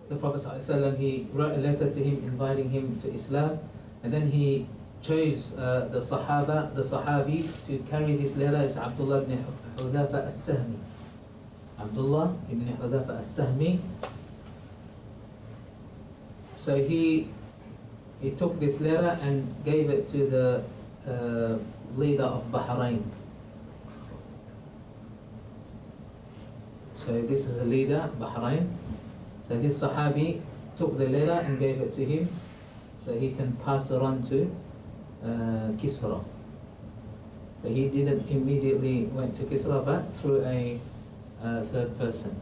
the Prophet ﷺ, he wrote a letter to him inviting him to Islam, and then he chose the Sahabi to carry this letter. It's Abdullah ibn Hudhafa as-Sahmi. Abdullah ibn Hudhafa as-Sahmi. So he took this letter and gave it to the leader of Bahrain. So this is a leader, Bahrain. So this Sahabi took the letter and gave it to him, so he can pass it on to Kisra. So he didn't immediately went to Kisra, but through a third person.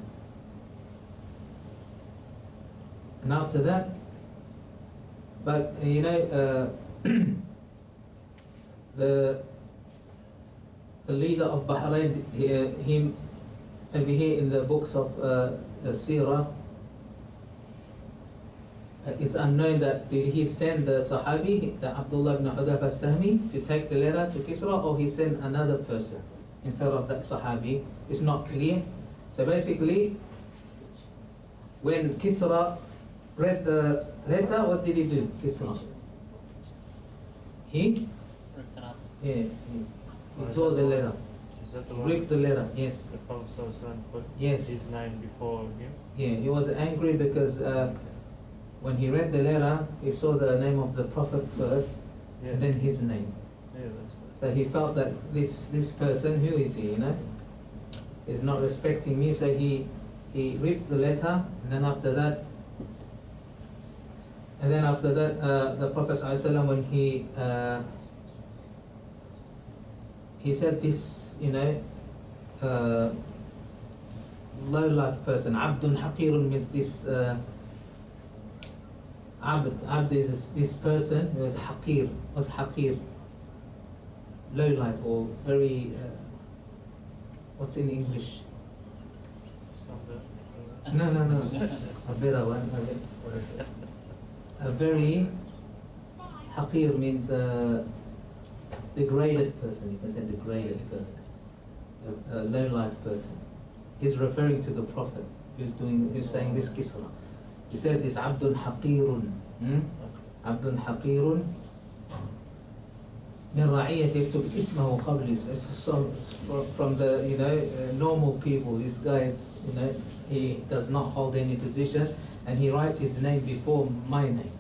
And after that, but the leader of Bahrain, him over here in the books of Seerah, it's unknown that did he send the Sahabi, the Abdullah ibn Hudhafa as-Sahmi, to take the letter to Kisra, or he sent another person instead of that Sahabi. It's not clear. So basically, when Kisra read the letter, what did he do? Kisra, he tore the letter. Is that the Ripped the letter, yes. The Prophet put yes. his name before him? Yeah, he was angry because when he read the letter, he saw the name of the Prophet first, and then his name. Yeah, that's right. So he felt that this person, who is he, is not respecting me. So he ripped the letter, and then after that, the Prophet ﷺ, when he said this, low-life person, Abdun Haqirun, means this. Abd is this person who was Haqir, low life, or very, what's in English? No. A better one. A very, Haqir means degraded person, you can say degraded person, a low life person. He's referring to the Prophet who's saying this Kisra. He said this Abdun Haqirun. Abdun Haqirun من رعية يكتب اسمه قبل. So from the normal people, this guy he does not hold any position, and he writes his name before my name.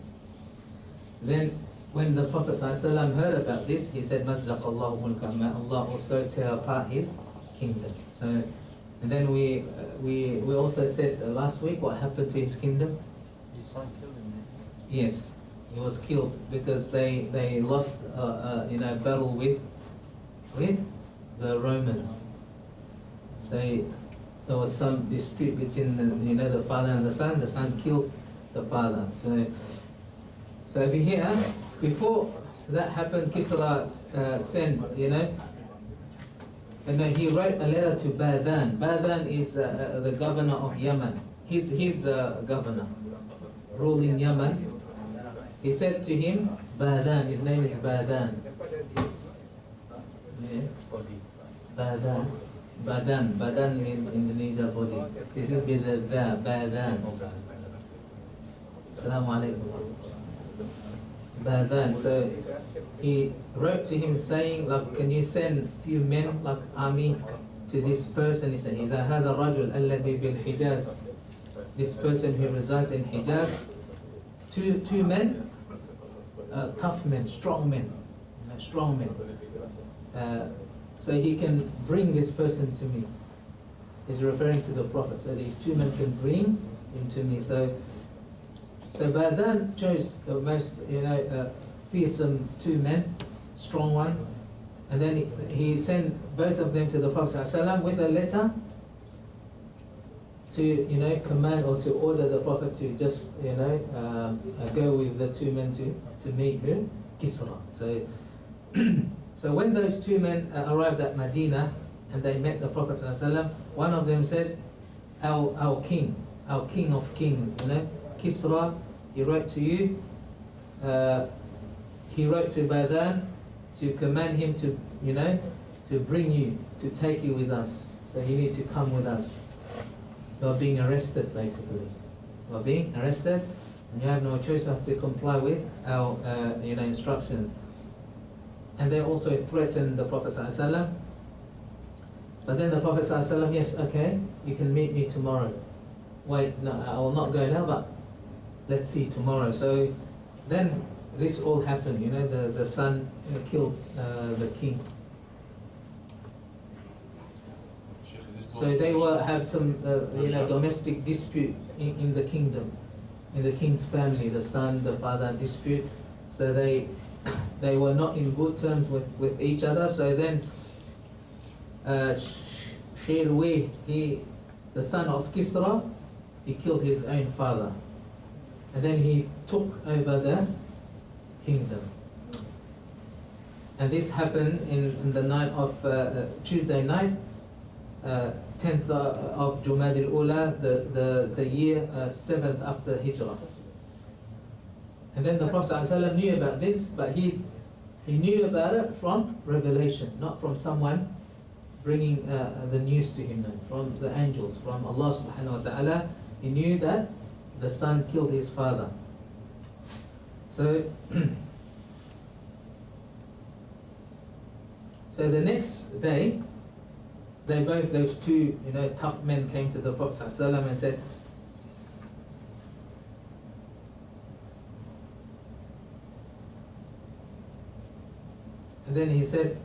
Then when the Prophet ﷺ heard about this, he said, مَزَّقَ اللَّهُ مُلْكَهُ, may Allah also tear apart his kingdom. So, and then we also said last week what happened to his kingdom. His son killed him. Yes, he was killed because they lost battle with the Romans. So there was some dispute between the father and the son. The son killed the father. So over here, before that happened, Kisra sent, and he wrote a letter to Badan. Badan is the governor of Yemen. He's governor, ruling Yemen. He said to him, Badan, his name is Badan. Yeah. Badan means Indonesia body. This is the Badan. Assalamu alaikum. Badan. So he wrote to him saying, like, can you send few men, like army, to this person? He said, إذا هذا الرجل الذي بالحجاز, this person who resides in Hijaz, two men, tough men, strong men, so he can bring this person to me. He's referring to the Prophet. So these two men can bring him to me. So Badan chose the most, fearsome two men, strong one, and then he sent both of them to the Prophet ﷺ with a letter to, command or to order the Prophet to just, go with the two men to meet Kisra. So when those two men arrived at Medina and they met the Prophet ﷺ, one of them said, our king of kings, Kisra, he wrote to you, he wrote to Badan to command him to, to bring you, to take you with us. So you need to come with us. You are being arrested, basically. are being arrested, and you have no choice, you have to comply with our instructions. And they also threatened the Prophet ﷺ. But then the Prophet ﷺ, yes, okay, you can meet me tomorrow. Wait, no, I will not go now, but let's see tomorrow. So then this all happened, the son killed the king. So they have some domestic dispute in the kingdom, in the king's family, the son, the father dispute. So they were not in good terms with each other. So then Shirwi, the son of Kisra, he killed his own father, and then he took over the kingdom. And this happened in the night of Tuesday night, 10th of Jumad al-Ula, the year 7th after Hijrah. And then the Prophet ﷺ knew about this, but he knew about it from revelation, not from someone bringing the news to him, from the angels, from Allah subhanahu wa ta'ala. He knew that the son killed his father. So the next day, those two tough men came to the Prophet ﷺ and said, and then he said,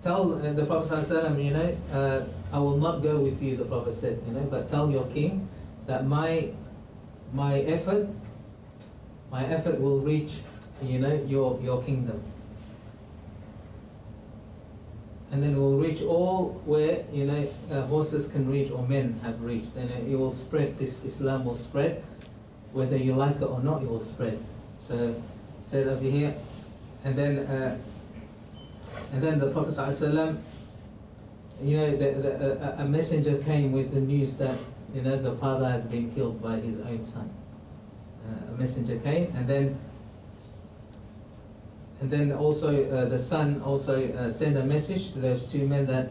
tell the Prophet ﷺ, I will not go with you, the Prophet said, but tell your king that my effort will reach, your kingdom. And then it will reach all where, horses can reach or men have reached. And it will spread, this Islam will spread. Whether you like it or not, it will spread. So, said over here. And then the Prophet ﷺ, a messenger came with the news that, the father has been killed by his own son. A messenger came, and then also the son also sent a message to those two men that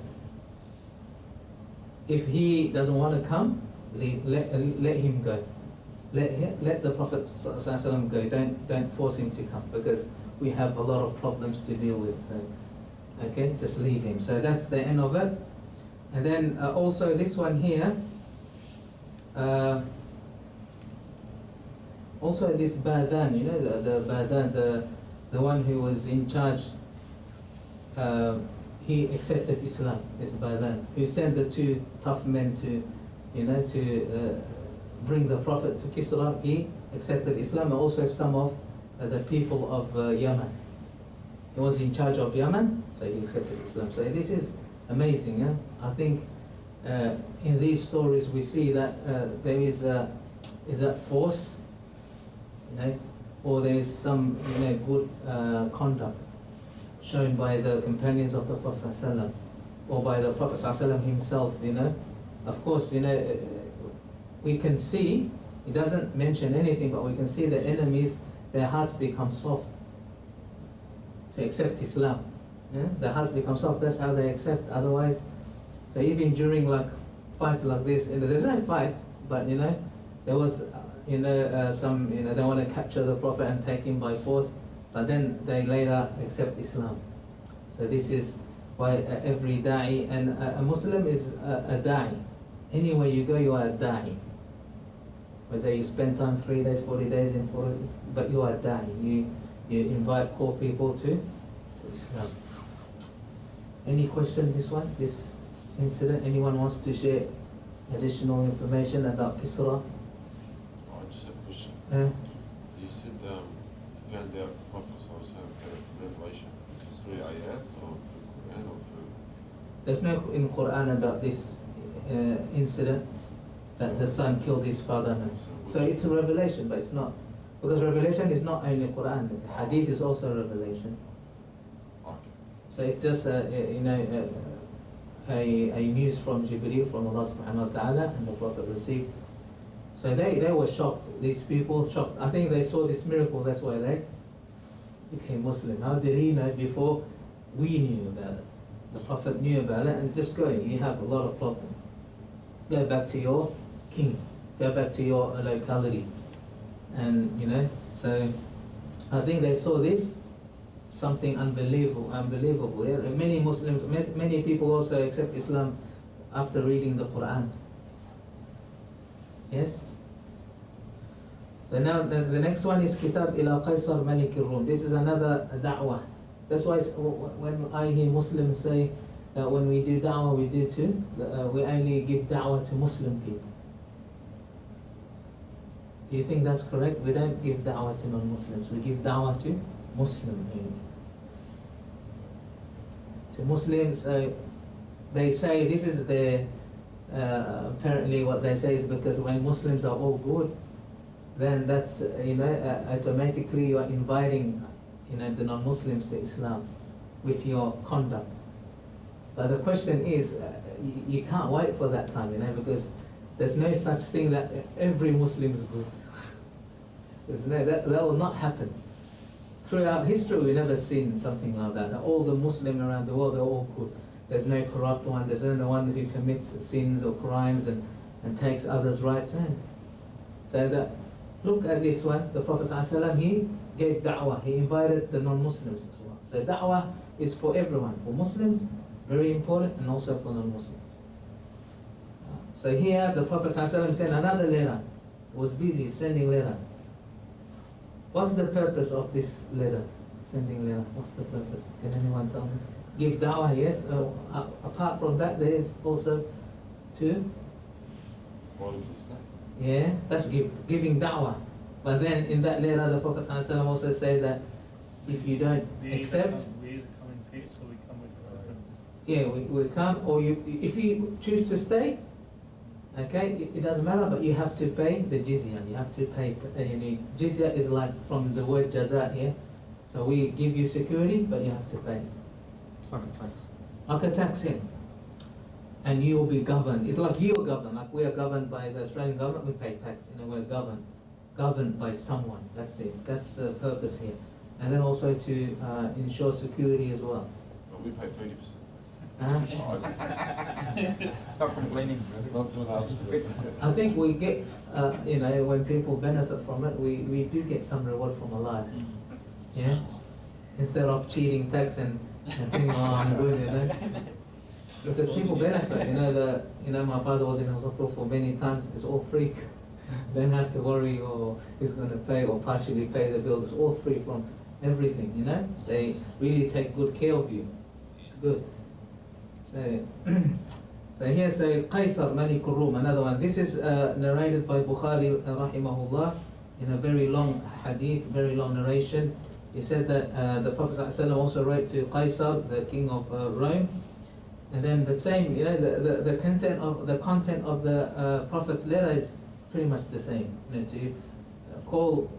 if he doesn't want to come, let him go. Let the Prophet ﷺ go. Don't force him to come, because we have a lot of problems to deal with. So, okay, just leave him. So that's the end of it. And then also this one here. Also this Badan, the Badan, the one who was in charge, he accepted Islam, this Badan, who sent the two tough men to bring the Prophet to Kisra. He accepted Islam, and also some of the people of Yemen. He was in charge of Yemen, so he accepted Islam. So this is amazing. Yeah? I think in these stories we see that there is that force, or there is some good conduct shown by the companions of the Prophet ﷺ, or by the Prophet ﷺ himself. Of course, we can see, he doesn't mention anything, but we can see the enemies, their hearts become soft to accept Islam. Their hearts become soft. That's how they accept. Otherwise, so even during fights like this, there's no fight, but there was some they want to capture the Prophet and take him by force, but then they later accept Islam. So this is why every da'i, and a Muslim is a da'i. Anywhere you go, you are a da'i. Whether you spend time 3 days, 40 days in 40, but you are a da'i. You invite poor people to Islam. Any question this incident? Anyone wants to share additional information about Kisra? I just have a question. You said found out Prophet revelation. Is this through ayat or through Quran or through? There's no in Quran about this incident that the son killed his father. No. So it's a revelation, but it's not, because revelation is not only Quran. Hadith is also revelation. Okay. So it's just a news from Jibreel, from Allah subhanahu wa ta'ala, and the Prophet received. So they were shocked, these people shocked. I think they saw this miracle, that's why became Muslim? How did he know before we knew about it? The Prophet knew about it, and just go, you have a lot of problems. Go back to your king, go back to your locality. And you know, so I think they saw this something unbelievable. Yeah? Many Muslims, many people also accept Islam after reading the Quran. Yes? So now the next one is Kitab ila Qaisar Malik al-Rum. This is another da'wah. That's why when I hear Muslims say that when we do da'wah, we only give da'wah to Muslim people. Do you think that's correct? We don't give da'wah to non-Muslims. We give da'wah to Muslim only. To Muslims, they say this is their, apparently what they say is because when Muslims are all good, then that's, automatically you are inviting, the non-Muslims to Islam with your conduct. But the question is, you can't wait for that time, because there's no such thing that every Muslim is good. That will not happen. Throughout history, we've never seen something like that. All the Muslims around the world, they're all good. There's no corrupt one. There's no one who commits sins or crimes and takes others' rights. So look at this one. The Prophet ﷺ, he gave da'wah. He invited the non-Muslims as well. So da'wah is for everyone. For Muslims, very important, and also for non-Muslims. So here, the Prophet ﷺ sent another letter. He was busy sending letter. What's the purpose of this letter? Sending letter. What's the purpose? Can anyone tell me? Give da'wah, yes. Apart from that, there is also to. Yeah, that's giving da'wah. But then in that letter, the Prophet ﷺ also said that if you don't accept, we either come in peace or we come with violence. yeah, we come, or if you choose to stay, okay, it doesn't matter, but you have to pay the jizya. You have to pay. Jizya is like from the word jaza here. So we give you security, but you have to pay. It's like a tax. Like a tax, yeah. And you will be governed. It's like you're governed. Like we are governed by the Australian government, we pay tax. We're governed by someone. That's it. That's the purpose here. And then also to ensure security as well. No, we pay 30%. Stop complaining. Not 2.5%. I think we get, when people benefit from it, we do get some reward from Allah. Yeah? Instead of cheating tax and thinking, oh, I'm good, Because people benefit. My father was in hospital for many times. It's all free. Don't have to worry, or he's going to pay or partially pay the bills. It's all free from everything, They really take good care of you. It's good. So here say Qaisar Malik al-Rum, another one. This is narrated by Bukhari rahimahullah in a very long hadith, very long narration. He said that the Prophet ﷺ also wrote to Qaisar, the king of Rome, and then the same, the content of the Prophet's letter is pretty much the same. To call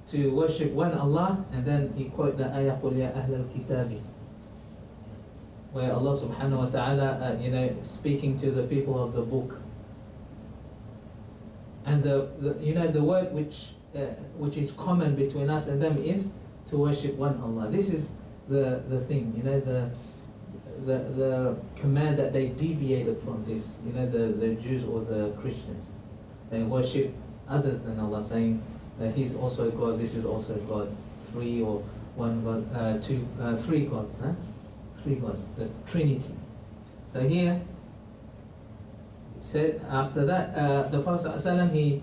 to worship one Allah, and then he quote the ayah قُلْ يَا أَهْلَ الْكِتَابِ, where Allah subhanahu wa ta'ala, speaking to the people of the book. And the word which is common between us and them is to worship one Allah. This is the thing, the command that they deviated from this, the Jews or the Christians. They worship others than Allah, saying that He's also God, this is also God, three or one God, three gods, three gods, the Trinity. So here, said after that, the Prophet ﷺ,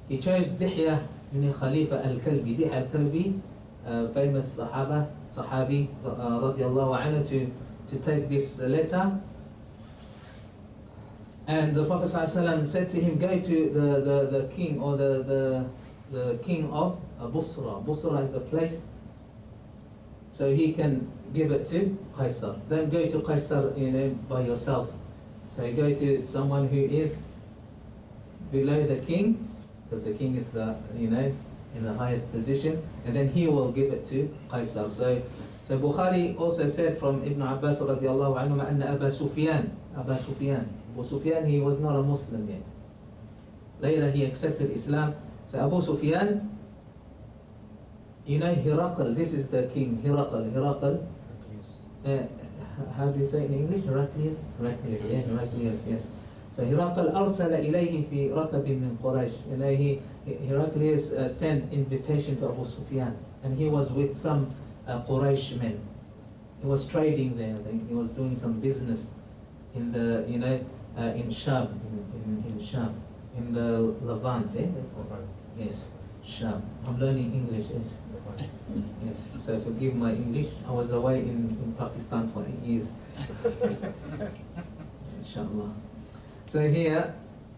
he chose Dihya ibn Khalifa al-Kalbi. Dihya al-Kalbi, famous Sahabi, radiallahu anhu, to take this letter. And the Prophet ﷺ said to him, go to the king, or the king of Busra. Busra is a place, so he can give it to Qaisar. Don't go to Qaisar, by yourself. So go to someone who is below the king, because the king is in the highest position, and then he will give it to Qaisar. So Bukhari also said from Ibn Abbas radiallahu anhu, anna Abu Sufyan, Abu Sufyan, he was not a Muslim yet. Later he accepted Islam. So Abu Sufyan, you know Herakl, this is the king, Herakl. How do you say it in English? Heraclius? Heraclius, yeah, Heraclius, yes. So Herakl أرسل إليه في ركب من قريش. You know, Heraclius sent invitation to Abu Sufyan, and he was with some Quraysh men. He was trading there. I think he was doing some business in the, you know, in Sham, in Sham, in the Levant. Eh? Yes, Sham. I'm learning English. Yes. Yes. So forgive my English. I was away in Pakistan for 8 years. Inshallah. So here,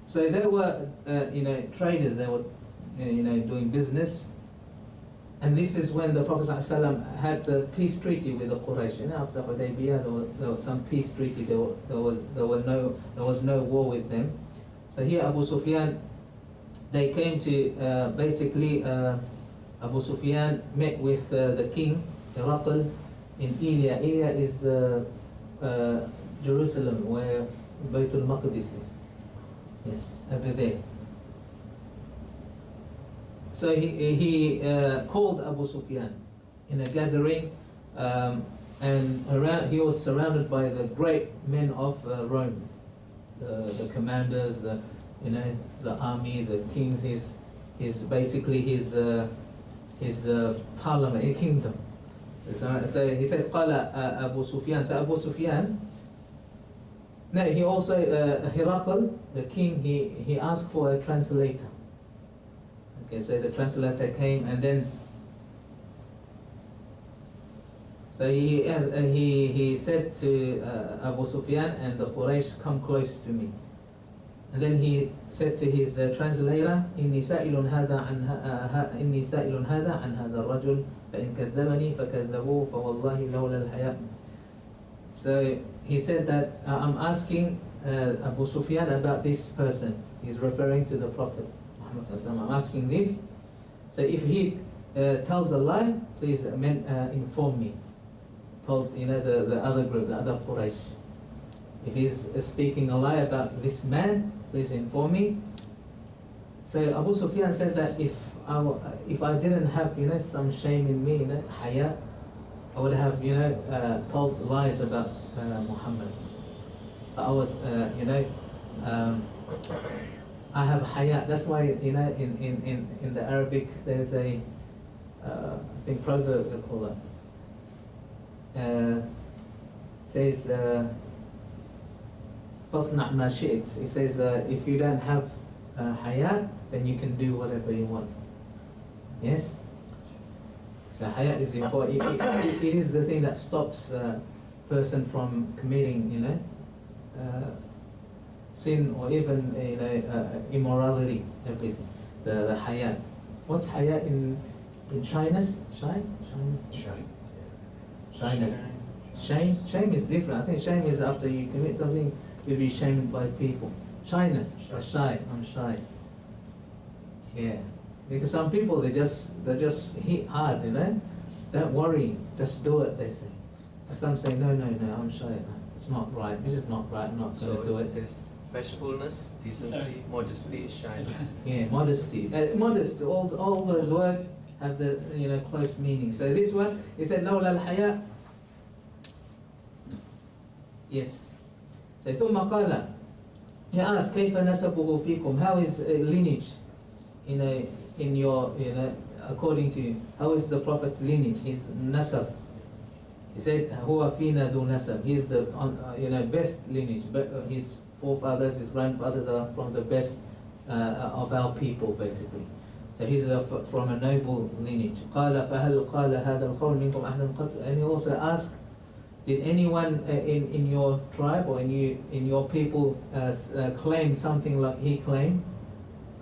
so there were, you know, traders. They were, you know, doing business. And this is when the Prophet ﷺ had the peace treaty with the Quraysh. You know, after Hudaybiyah, there was some peace treaty. There was no war with them. So here, Abu Sufyan, they came to basically. Abu Sufyan met with the king, Herakl, in Ilya. Ilya is Jerusalem, where Baytul Maqdis is. Yes, over there. So he called Abu Sufyan in a gathering, and around, he was surrounded by the great men of Rome, the commanders, the, you know, the army, the kings. His basically his parliament, a kingdom. So he said, "Qala Abu Sufyan." So Abu Sufyan. Now he also Herakl, the king. He asked for a translator. Okay, so the translator came, and then so he said to Abu Sufyan and the Quraysh, "Come close to me." And then he said to his translator, إني سائل هذا عن هذا الرجل فإن كذبني فكذبوه فوالله لولا الحياء. So he said that I'm asking Abu Sufyan about this person. He's referring to the Prophet Muhammad. I'm asking this. So if he tells a lie, please inform me. Told, you know, the other group, the other Quraysh. If he's speaking a lie about this man, please inform me. So Abu Sufyan said that if I didn't have, you know, some shame in me, you know, haya, I would have, you know, told lies about Muhammad. But I was, you know, I have haya. That's why, you know, in the Arabic there's a, I think proverb they call it. Says. فَاصْنَعْ مَا شِئْتَ. He says, if you don't have haya, then you can do whatever you want. Yes? So haya is important. It is the thing that stops a person from committing, you know, sin or even, you know, immorality, everything. The haya. What's haya in shyness? Shame is different. I think shame is after you commit something, you'll be shamed by people. Shyness, shy. I'm shy. Yeah, because some people they just hit hard, you know. Don't worry, just do it. They say. Some say no, I'm shy. It's not right. This is not right. I'm not going to do it. It says bashfulness, decency, modesty, shyness. Yeah, modesty. Modesty. All those words have the, you know, close meaning. So this one, he said no lal haya. Yes. So ثم قال, he asked كيف نسبه فيكم, how is lineage in your, you know, according to you, how is the Prophet's lineage, his nasab? He said هو فينا ذو نسب, he is the you know, best lineage, but his forefathers, his grandfathers are from the best of our people, basically. So he's from a noble lineage. قال فهل قال هذا القول منكم أحد قط, and he also asked, did anyone in your tribe or in your people claim something like he claimed,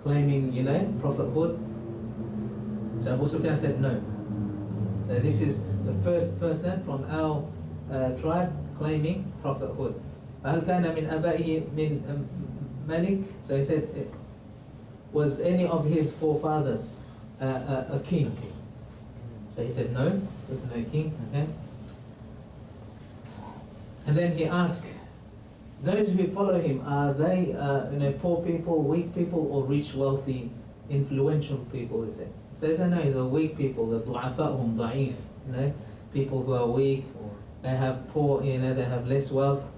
claiming, you know, prophethood? So Abu Sufyan said no. So this is the first person from our tribe claiming prophethood. فهل كان من آبائه من ملك? So he said, was any of his forefathers a king? So he said no, there's no king. Okay. And then he asked, those who follow him, are they you know, poor people, weak people, or rich, wealthy, influential people? He said. So he said, no, the weak people, the du'afa'hum, da'if, you know, people who are weak, they have poor, you know, they have less wealth.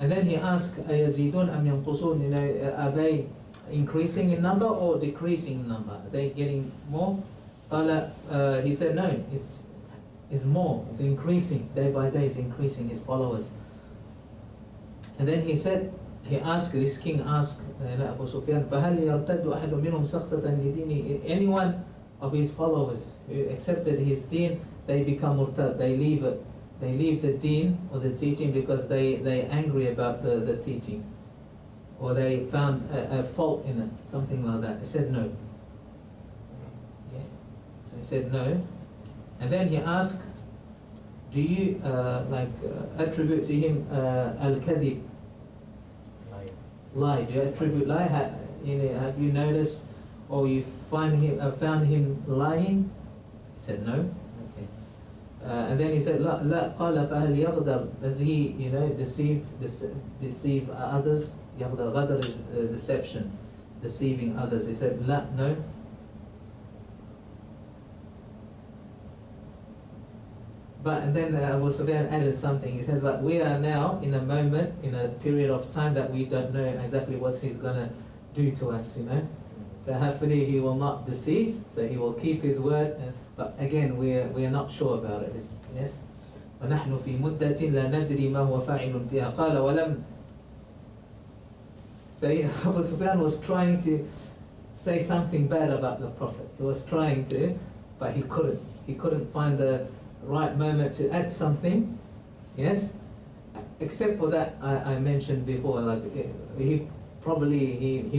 And then he asked, أَيَزِيدُونَ أَمْ يَنْقُصُونَ, you know, are they increasing in number or decreasing in number? Are they getting more? He said, no, it's more, it's increasing, day by day it's increasing, his followers. And then he said, this king asked Abu Sufyan, فَهَلْ يَرْتَدُّ أَحَدٌ مِّنْهُمْ سَخْطَةً لِدِينِ, anyone of his followers who accepted his deen, they become murtad, they leave it. They leave the deen or the teaching because they're angry about the teaching, or they found a fault in it, something like that. He said no. Yeah. So he said no. And then he asked, do you attribute to him al-kadhib? Lie. Do you attribute lie? Have you noticed or you found him lying? He said no. Okay. And then he said, لا قال فهل يغدر? Does he, you know, deceive others? يغدر, غدر is deception, deceiving others. He said, لا, no. And then Abu Sufyan added something. He said, but we are now in a moment, in a period of time that we don't know exactly what he's going to do to us, you know. So hopefully he will not deceive, so he will keep his word. But again, we are not sure about it. Yes. وَنَحْنُ فِي مُدَّةٍ لَا نَدْرِي مَا هُوَ فَاعِلٌ فِيهَا قَالَ وَلَمْ. So Abu Sufyan was trying to say something bad about the Prophet. He was trying to, but he couldn't. He couldn't find the right moment to add something, yes, except for that I mentioned before, like he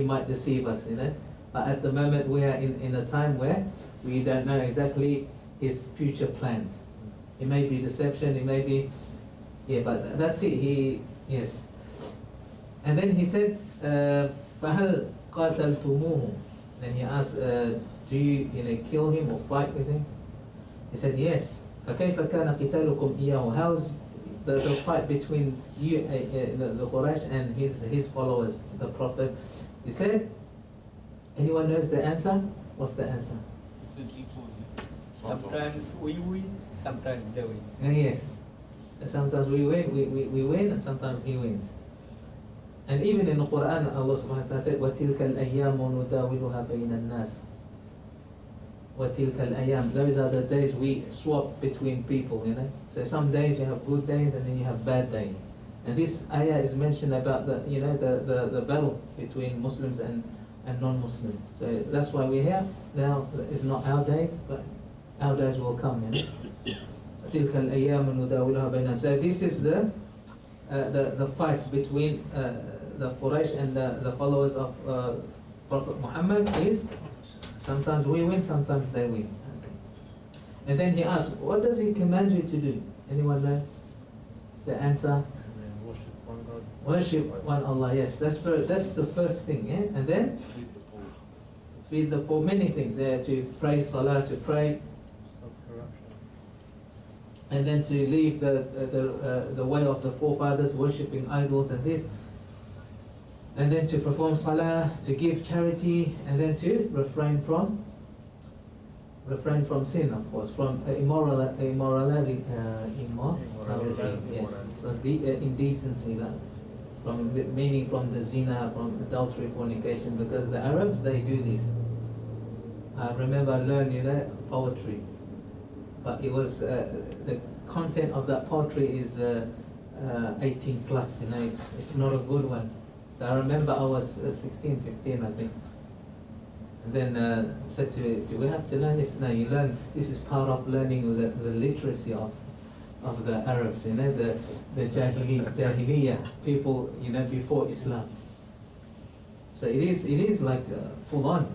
might deceive us, you know, but at the moment we are in a time where we don't know exactly his future plans. It may be deception, it may be, yeah, but that's it, yes. And then he said, فَهَلْ قَاتَلْتُمُوهُ? Then he asked, do you, kill him or fight with him? He said, yes. فَكَيْفَ كَانَ قِتَالُكُمْ إِيَّهُ? How's the fight between you, the Quraysh, and his followers, the Prophet? He said, anyone knows the answer? What's the answer? Sometimes we win, sometimes they win. Yes. So sometimes we win, and sometimes he wins. And even in the Quran, Allah subhanahu wa ta'ala said, وَتِلْكَ الْأَيَّامُ نُدَاوِلُهَا بَيْنَ النَّاسِ. وَتِلْكَ الْأَيَّامُ. Those are the days we swap between people, you know. So some days you have good days and then you have bad days. And this ayah is mentioned about the battle between Muslims and non-Muslims. So that's why we're here. Now it's not our days, but our days will come, you know. تِلْكَ الْأَيَّامُ نُدَاوِلُهَا بَيْنَ النَّاسِ. So this is the fight between the Quraysh and the followers of Prophet Muhammad is sometimes we win, sometimes they win. Okay. And then he asked, what does he command you to do? Anyone know the answer? Worship one God. Worship one Allah, yes. That's the first thing, yeah? And then? Feed the poor, many things. To pray, salah, to pray. Stop corruption. And then to leave the way of the forefathers, worshipping idols and this. And then to perform salah, to give charity, and then to refrain from sin, of course, from immorality, yes, so indecency, meaning from the zina, from adultery, fornication, because the Arabs, they do this. I remember I learned, poetry, but it was the content of that poetry is 18 plus, it's not a good one. So I remember I was 16, 15, I think. And then said to me, do we have to learn this? No, you learn, this is part of learning the literacy of the Arabs, the Jahiliyyah, people, before Islam. So it is like full on,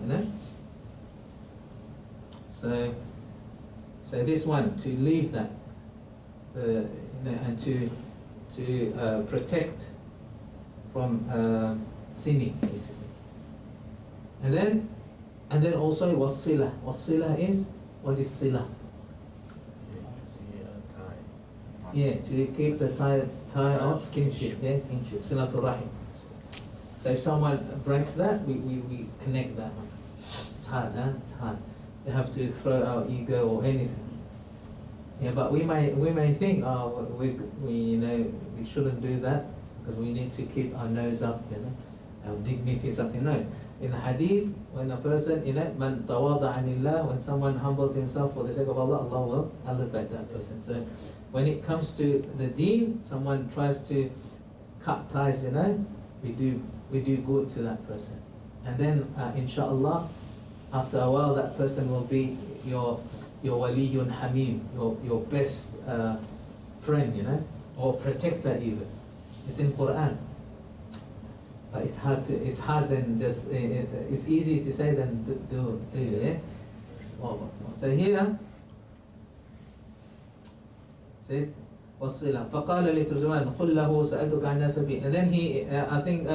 So this one, to leave that, and to protect from sinning, basically. And then also wasila. Wasila is, what is sila? Yeah, to keep the tie of kinship, kinship, silatul rahim. So if someone breaks that, we connect that one. It's hard, It's hard. you have to throw out ego or anything. Yeah, but we may think, oh, we shouldn't do that because we need to keep our nose up, our dignity, something. No. In the hadith, when a person, man tawada anillah, when someone humbles himself for the sake of Allah, Allah will elevate that person. So when it comes to the deen, someone tries to cut ties, we do good to that person. And then, inshallah, after a while, that person will be your waliyun hamim, your best friend, or protector even. It's in Quran. But it's hard than just, it's easy to say than do, yeah? So here, see, وَالصِّلَةِ فَقَالَ لِتُرْجُمَانِ قُلْ لَهُ سَأَلْتُكَ عَنْ نَسَبِي. And then he, I think,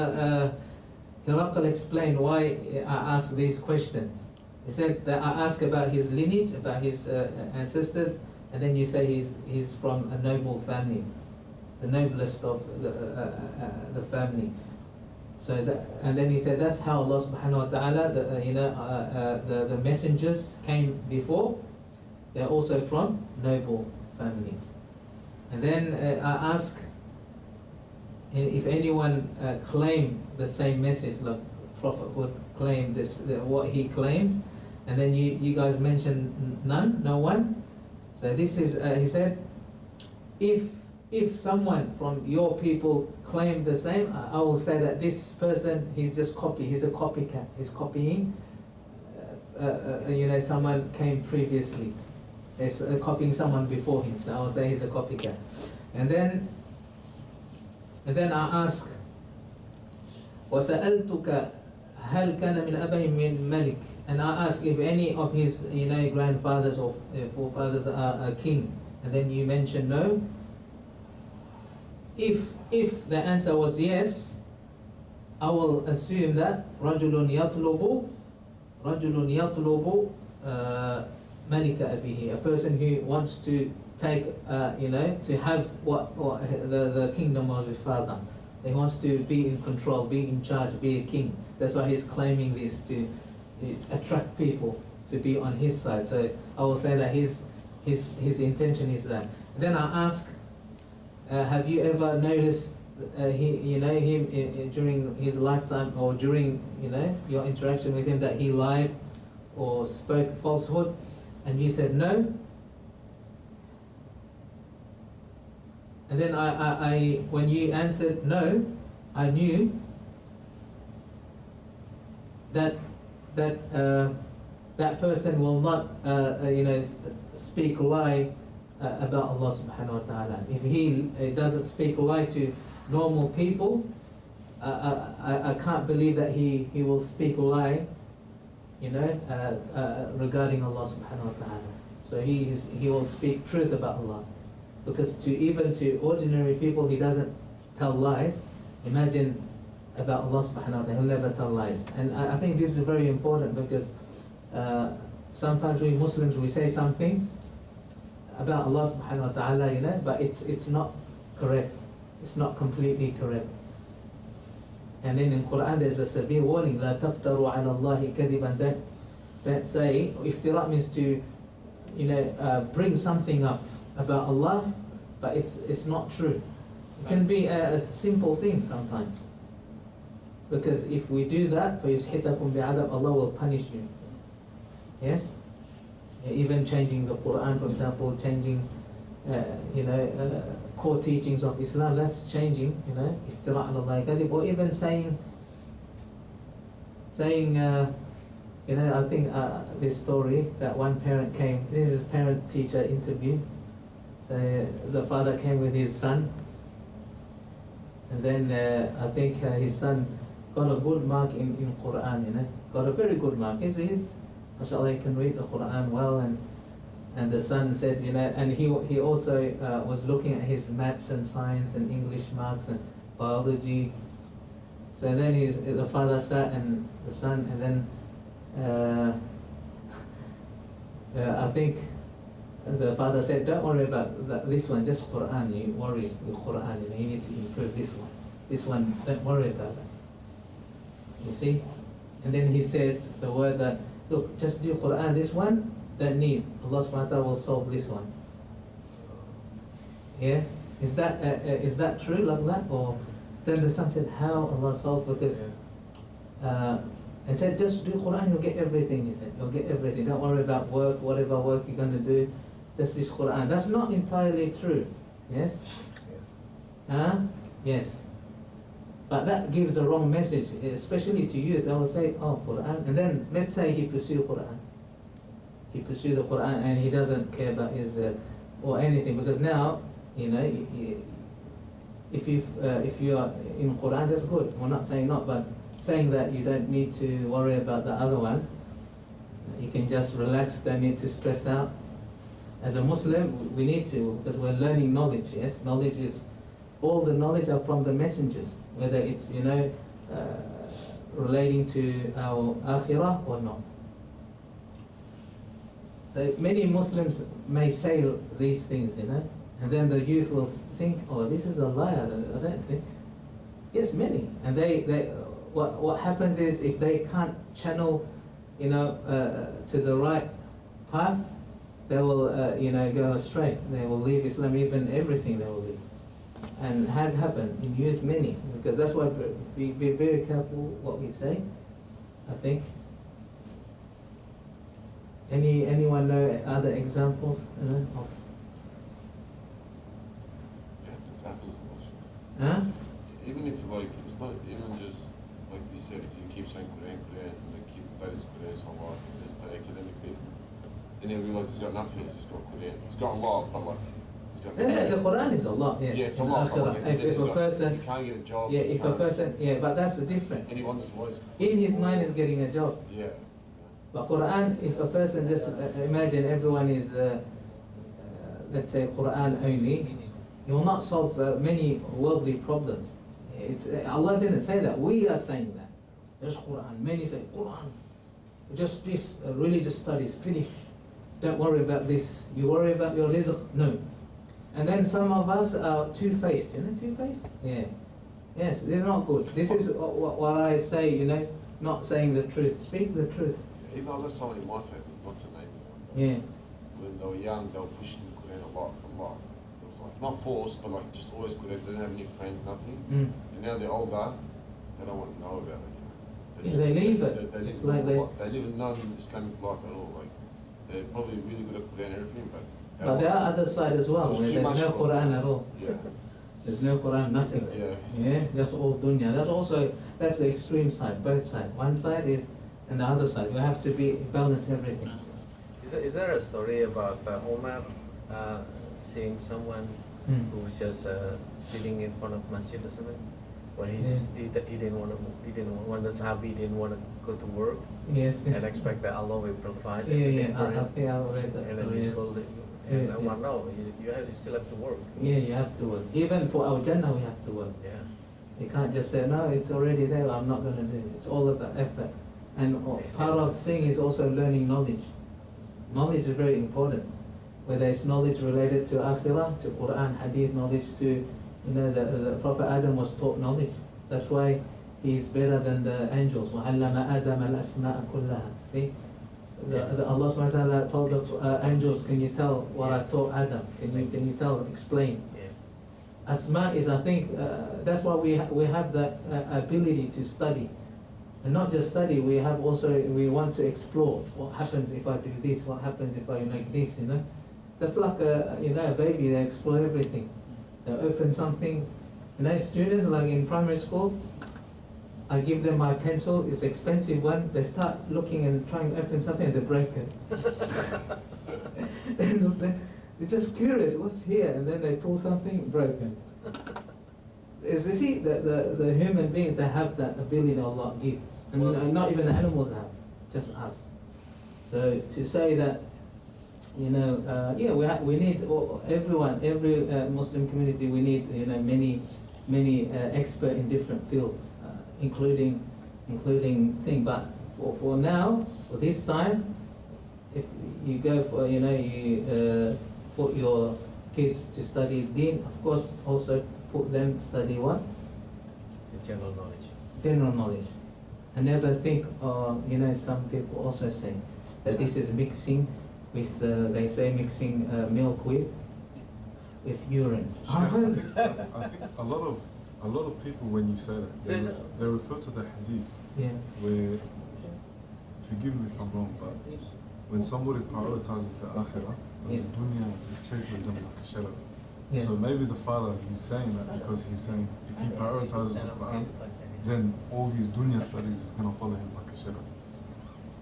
Herakl explained why I asked these questions. He said that I asked about his lineage, about his ancestors, and then you say he's from a noble family, the noblest of the family. So and then he said that's how Allah subhanahu wa ta'ala, the messengers came before. They're also from noble families. And then I ask if anyone claim the same message, like Prophet would claim this, what he claims, and then you guys mention none, no one. So this is, he said, if someone from your people claim the same, I will say that this person, he's a copycat, he's copying, someone came previously, he's copying someone before him, so I will say he's a copycat. And then I ask, وَسَأَلْتُكَ هَلْ كَانَ مِنْ أَبَيْهِ مِنْ مَلِكٍ. And I ask if any of his grandfathers or forefathers are a king, and then you mention no. If the answer was yes, I will assume that رَجُلٌ يَطْلُبُ مَلِكَ أَبِيهِ, a person who wants to take, to have what the kingdom of his father. He wants to be in control, be in charge, be a king. That's why he's claiming this, to attract people to be on his side. So I will say that his intention is that. Then I ask, have you ever noticed him during his lifetime or during your interaction with him that he lied or spoke falsehood? And you said no. And then I when you answered no, I knew that person will not speak lie about Allah subhanahu wa ta'ala. If he doesn't speak lie to normal people, I can't believe that he will speak lie regarding Allah subhanahu wa ta'ala. So he will speak truth about Allah. Because even to ordinary people, he doesn't tell lies. Imagine about Allah subhanahu wa ta'ala, he'll never tell lies. And I think this is very important because sometimes we Muslims, we say something about Allah subhanahu wa ta'ala, but it's not correct. It's not completely correct. And then in Quran there's a severe warning, لا تفتروا على الله كذبا. Don't say, iftira means to bring something up about Allah, but it's not true. It can be a simple thing sometimes. Because if we do that, فَيُسْحِتَكُمْ بِعَذَابٍ, Allah will punish you. Yes? Even changing the Quran, for example, changing core teachings of Islam, that's changing, iftira ala Allah kadhib, or even saying I think this story that one parent came, this is parent-teacher interview. So the father came with his son, and then I think his son got a good mark in Quran, got a very good mark. He's mashallah, he can read the Quran well, and the son said, and he also was looking at his maths and science and English marks and biology. So then the father sat and the son, and then I think the father said, don't worry about this one, just Quran. You worry with Quran, you need to improve this one. This one, don't worry about that. You see? And then he said the word that look, just do Quran, this one, don't need. Allah subhanahu wa ta'ala will solve this one. Yeah? Is that true like that? Or then the son said, how Allah solved? Because and said, just do Quran, you'll get everything, he said. You'll get everything. Don't worry about work, whatever work you're going to do. Just this Quran. That's not entirely true. Yes? Yes. But that gives a wrong message, especially to youth. They will say, oh, Quran. And then let's say he pursue Quran. He pursue the Quran and he doesn't care about his or anything. Because now, you know, if you are in Quran, that's good. We're not saying not, but saying that you don't need to worry about the other one. You can just relax, don't need to stress out. As a Muslim, we need to, because we're learning knowledge, yes? Knowledge is, all the knowledge are from the messengers, whether it's, you know, relating to our akhirah or not. So many Muslims may say these things, you know, and then the youth will think, oh, this is a liar, I don't think. Yes, many. And what happens is, if they can't channel, you know, to the right path, they will, you know, go astray. They will leave Islam, even everything they will leave. And has happened in youth, many. Because that's why we be very careful what we say, I think. Anyone know other examples, you know, of? Yeah, it happens also. Huh? Even if, like, it's not even just, like you said, if you keep saying Quran, and the kid studies Quran so hard, and they study academically, then he realizes he's got nothing, he's just got Quran. He's got a lot, but like, he's got The Quran is a lot, yes. Yeah, it's a lot, but like, If a person, you can't get a job. yeah, if a person, yeah, but that's the difference. And he wonders why he's... In his mind is getting a job. Yeah. But Quran, if a person just imagine everyone is, let's say, Quran only, you will not solve many worldly problems. Allah didn't say that. We are saying that. There's Quran. Many say Quran. Just this religious studies. Finish. Don't worry about this. You worry about your rizq. No. And then some of us are two-faced. You know, two-faced. Yeah. Yes. This is not good. This is what I say. You know, not saying the truth. Speak the truth. Even though there's someone in my family, not to name them. Yeah. When they were young, they were pushing the Quran a lot. It was like, not forced, but like just always Quran. They didn't have any friends, nothing. And now they're older, they don't want to know about it. They leave it. They It's live, like they live no Islamic life at all. Like, they're probably really good at Quran and everything, But there are other side as well, where there's no Quran at all. Yeah. There's no Quran, nothing. Yeah. That's all dunya. That's the extreme side, both sides. One side is, and the other side. You have to balance everything. Is there a story about Omar seeing someone who was just sitting in front of Masjid or something, where he didn't want the Sahabi didn't want to go to work, Yes. and expect that Allah will provide Yeah. everything for him. I read that And then story. he Yes. scolded. And Omar, no, you still have to work. Yeah, you have to work. Even for our Jannah, we have to work. Yeah. You can't just say, no, it's already there, I'm not going to do it. It's all about effort. And part of the thing is also learning knowledge. Knowledge is very important. Whether it's knowledge related to Akhirah, to Quran, Hadith, knowledge to, you know, the Prophet Adam was taught knowledge. That's why he's better than the angels. وَعَلَّمَ آدَمَ الْأَسْمَاءَ كُلَّهَا. See? Allah subhanahu wa ta'ala told the angels, can you tell what I taught Adam? Can you tell, explain? Asma is, I think, that's why we have that ability to study. And not just study, we want to explore. What happens if I do this? What happens if I make this, you know? Just like a baby, they explore everything. They open something. You know, students, like in primary school, I give them my pencil, it's expensive one, they start looking and trying to open something and they break it. They're just curious, what's here? And then they pull something, broken. You see, the human beings, they have that ability Allah gives. And not even the animals have, just us. So to say that, you know, we need everyone, every Muslim community, we need, you know, many experts in different fields, including thing. But for now, for this time, if you go for, you know, you put your kids to study Deen, of course, also put them study what? The general knowledge. General knowledge. I never think, some people also say that this is mixing with, they say mixing milk with urine. I think a lot of people, when you say that, they refer to the hadith Yeah. where, forgive me if I'm wrong, but when somebody prioritizes the akhirah, Yes. the dunya is chasing them like a shadow. Yeah. So maybe the father, he's saying that because he's saying if he prioritizes the Quran, then all these dunya studies is going to follow him like a shadow.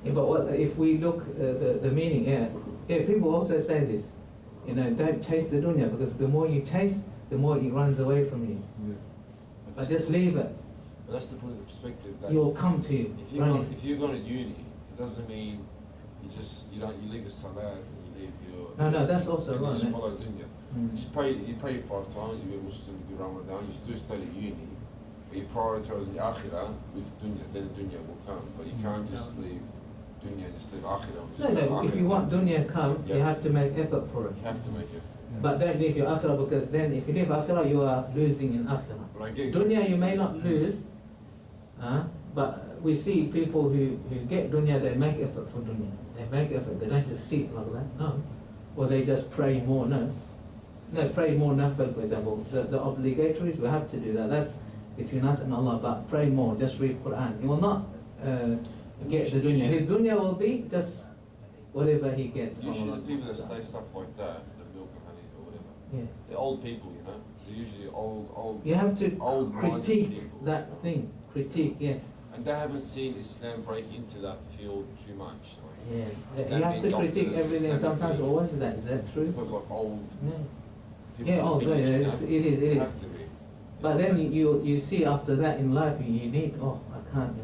Yeah, but what, if we look the meaning, people also say this, don't chase the dunya, because the more you chase, the more it runs away from you. Yeah. But just leave it. But that's the point of the perspective. That You'll come to you. if you're going to uni, it doesn't mean you leave your salat and you leave your. No, that's also and right. You just eh? follow dunya. You pray 5 times. You get Muslim, you do Ramadan. You still study uni, but you prioritise the akhirah with dunya. Then the dunya will come. But you can't just leave dunya and just leave akhirah. No, if you want dunya come, you have to make effort for it. You have to make it. But don't leave your akhirah, because then if you leave akhirah, you are losing in akhirah. But I get Dunya you may not lose, but we see people who get dunya, they make effort for dunya. They make effort, they don't just sit like that, no. Or they just pray more, no. No, pray more nafil, for example. The obligatories, we have to do that. That's between us and Allah, but pray more, just read Quran. He will not get the dunya. His dunya will be just whatever he gets from usually Allah. the people that say stuff like that, the milk and honey or whatever, Yeah. they're old people, They're usually old. You have to old-minded critique people, that thing. Critique, yes. And they haven't seen Islam break into that field too much. Yeah. Islam You have to being critique doctors, everything Islam sometimes. being- Or what is that? Is that true? People like old Yeah. people. Yeah, from the yeah, village, it is. They have to be. But then you see after that in life, you need, I can't,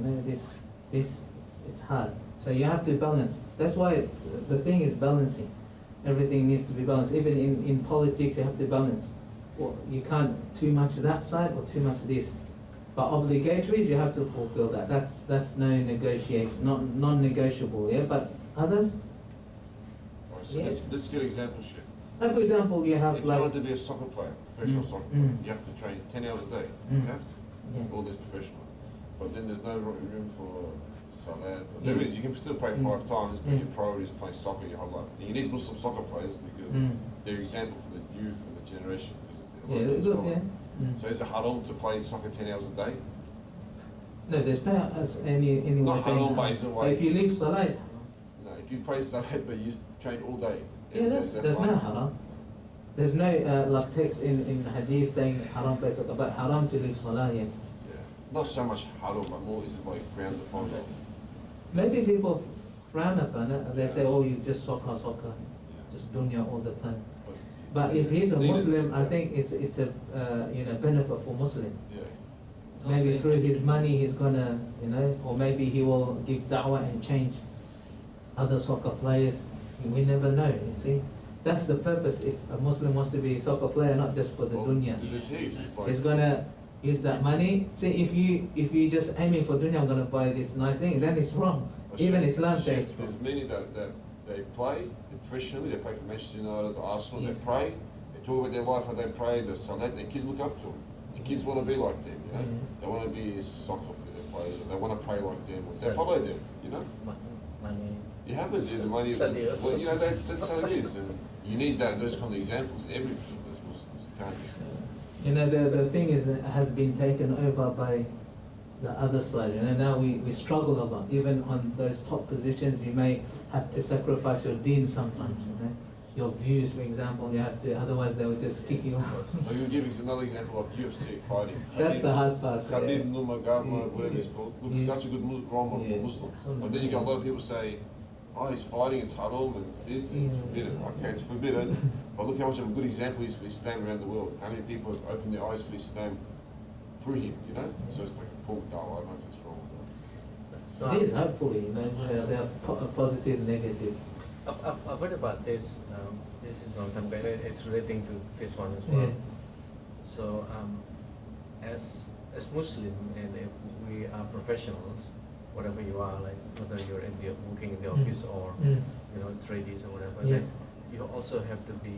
it's hard. So you have to balance. That's why the thing is balancing. Everything needs to be balanced. Even in politics, you have to balance. Well, you can't too much that side or too much this. But obligatories, you have to fulfill that. That's no negotiation, non-negotiable. Yeah, but others. Alright, so Yeah. let's get an example shit. Like for example, you have If you like. want to be a soccer player, professional soccer player, Mm. you have to train 10 hours a day. Mm. You have to. Yeah. All this professional. But then there's no room for salat. Yeah. There is, you can still pray Mm. 5 times, but Mm. your priority is playing soccer your whole life. And you need Muslim soccer players because Mm. they're an example for the youth and the generation. Yeah, it's good. Yeah. Mm. So is it haram to play soccer 10 hours a day? No, there's no any Not saying haram, but is it like- if you leave salah, it's No, if you pray salat but you train all day. yeah, is that there's no fine? haram. There's no like text in hadith saying haram place, but haram to leave salah, yes. Yeah. Not so much haram, but more is it like frowned upon. Maybe people frown upon it and they say, oh, you just soccer, Yeah. just dunya all the time. it's But if he's a needed, Muslim, I yeah. think it's a benefit for Muslim. Yeah. Maybe through his money he's gonna, or maybe he will give da'wah and change other soccer players. We never know, you see. That's the purpose if a Muslim wants to be a soccer player, not just for the Well, dunya. there's heaps. It's like, He's gonna use that money. See, if you just aiming for dunya, I'm gonna buy this nice thing, then it's wrong. Even Islam says. There's many that they play professionally, they play for Manchester United or Arsenal, Yes. they pray, they talk about their life, how they pray, they salat, their kids look up to them. The kids want to be like them, Mhm. They want to be soccer for their players, or they want to pray like them, or they So- follow them, Money. It happens, the money, Study. well, that's how it is, and you need those kind of examples in every field as Muslims, you can't just. The thing is, it has been taken over by the other side. Now we struggle a lot. Even on those top positions, you may have to sacrifice your deen sometimes. Your views, for example, you have to. Otherwise, they will just kick you out. So you give us another example of UFC fighting. That's the hard part. Khabib Nurmagomedov, whatever it's called, look, he's Yeah. such a good role model Yeah. for Muslims. But then you got a lot of people say, oh, he's fighting, it's haram, and it's this, and it's Yeah. forbidden. Okay, it's forbidden, but look how much of a good example he is for Islam around the world. How many people have opened their eyes for Islam through him, So it's like a full dawah, I don't know if it's wrong. It is hopefully, they are positive, negative. I've heard about this. This is a long time ago. It's relating to this one as well. Yeah. So, as Muslim, and if we are professionals, whatever you are, like whether you're working in the office or Mm. tradies or whatever, Yes. then you also have to be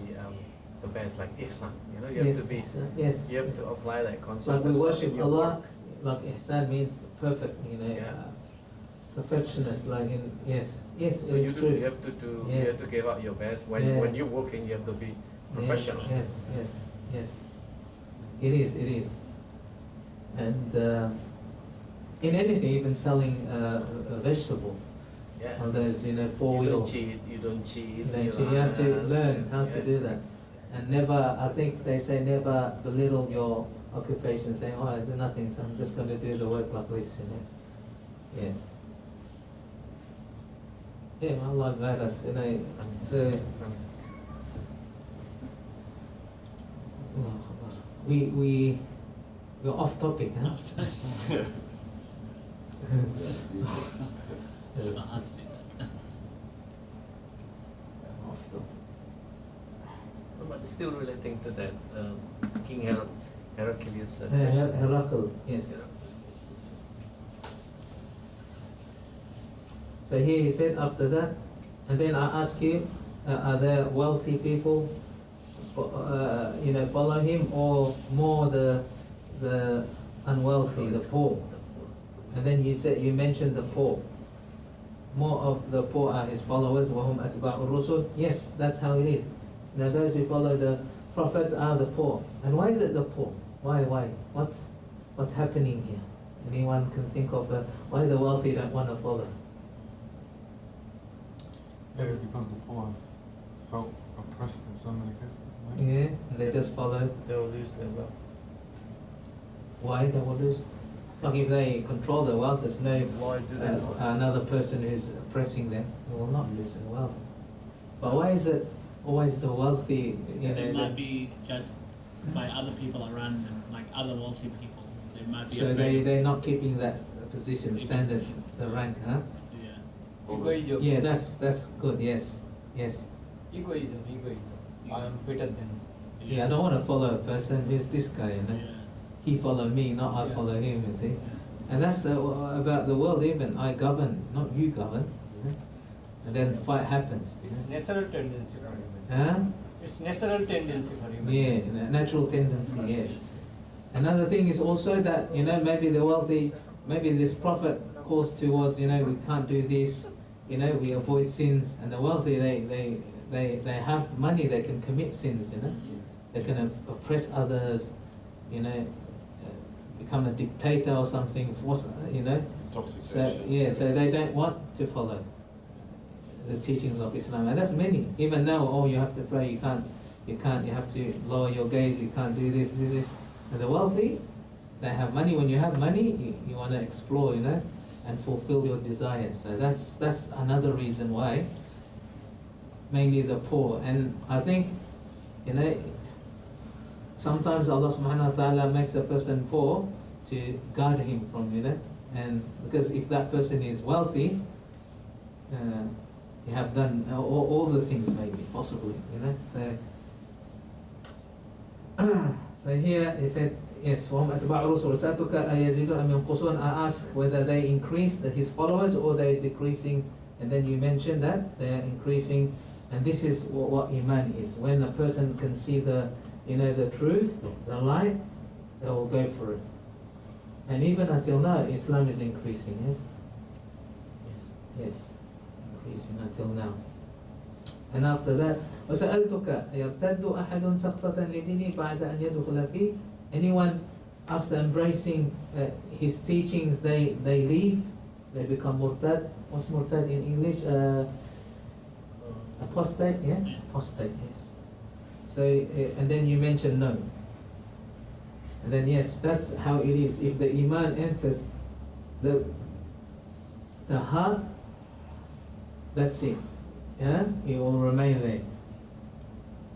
the best, like ihsan. You Yes. have to be. Yes. You have to apply that concept. But we as well in worship your Allah, work. like ihsan means perfect, Yeah. perfectionist, like in, yes, So it's true. you have to do, you Yes. have to give out your best. When Yeah. when you're working, you have to be professional. Yes, yes, yes. It is. And in anything, even selling vegetables, Yeah. on those, you know, four You don't wheels. cheat. You don't cheat. So you have to learn how to do that. And never, I think they say never belittle your occupation, saying, oh, I do nothing, so I'm just going to do the work like this, you know. Yes. Yeah, Allah guide us, you know. So, we're off topic, huh? Yes. Off topic. But still relating to that, King Heraclius. Heracles, yes. So here he said after that, and then I ask you, are there wealthy people, you know, follow him, or more the unwealthy, the poor? And then you said, you mentioned the poor. More of the poor are his followers. وَهُمْ أَتْبَعُ الرُّسُلِ. Yes, that's how it is. You know, those who follow the prophets are the poor. And why is it the poor? Why? What's happening here? Anyone can think of why the wealthy don't want to follow? Maybe because the poor have felt oppressed in so many cases. Maybe. Yeah, and they just follow. They will lose their wealth. Why they will lose? Like if they control the wealth, there's no Why do they not? another person who's oppressing them. They will not lose their wealth. But why is it always the wealthy? You know, They might be judged by other people around them, like other wealthy people. They might be so afraid. they're not keeping that position, standard, the rank, huh? Yeah. Egoism. Yeah, that's good. Yes. Egoism. I am better than. Yeah, I don't want to follow a person who's this guy, you know. Yeah. He follow me, not I follow him, you see. And that's about the world even. I govern, not you govern. You know? And then fight happens. It's natural tendency for human. Huh? It's natural tendency for human. Yeah, the natural tendency, yeah. Another thing is also that, you know, maybe the wealthy, maybe this prophet calls towards, you know, we can't do this, you know, we avoid sins. And the wealthy, they have money, they can commit sins, you know. They can oppress others, you know, become a dictator or something, force, you know. Toxic So, action. yeah, so they don't want to follow the teachings of Islam. And that's many. Even now, oh, you have to pray, you can't, you have to lower your gaze, you can't do this. And the wealthy, they have money. When you have money, you want to explore, you know, and fulfill your desires. So that's another reason why, mainly the poor. And I think, you know, sometimes Allah subhanahu wa ta'ala makes a person poor to guard him from, you know, and because if that person is wealthy, you have done all the things maybe, possibly, you know. So here he said, yes, وَهُمْ أَتْبَعُ الرُّسُلِ سَأَتُكَ أَيَزِيدُ أَمْ يَنْقُصُونَ. I ask whether they increase his followers or they're decreasing, and then you mentioned that they're increasing, and this is what Iman is. When a person can see the, you know, the truth, the light, they will go for it. And even until now, Islam is increasing, yes? Yes, increasing until now. And after that, وَسَأَلْتُكَ يَرْتَدُّ أَحَدٌ سَخْطَةً لِدِينِي بَعْدَ أَنْ يَدْخُلَ فِيهِ. Anyone, after embracing his teachings, they leave, they become murtad. What's murtad in English? Apostate, yeah? Apostate, yes. So, and then you mention no. And then yes, that's how it is. If the Iman enters the heart, that's it. Yeah? It will remain there.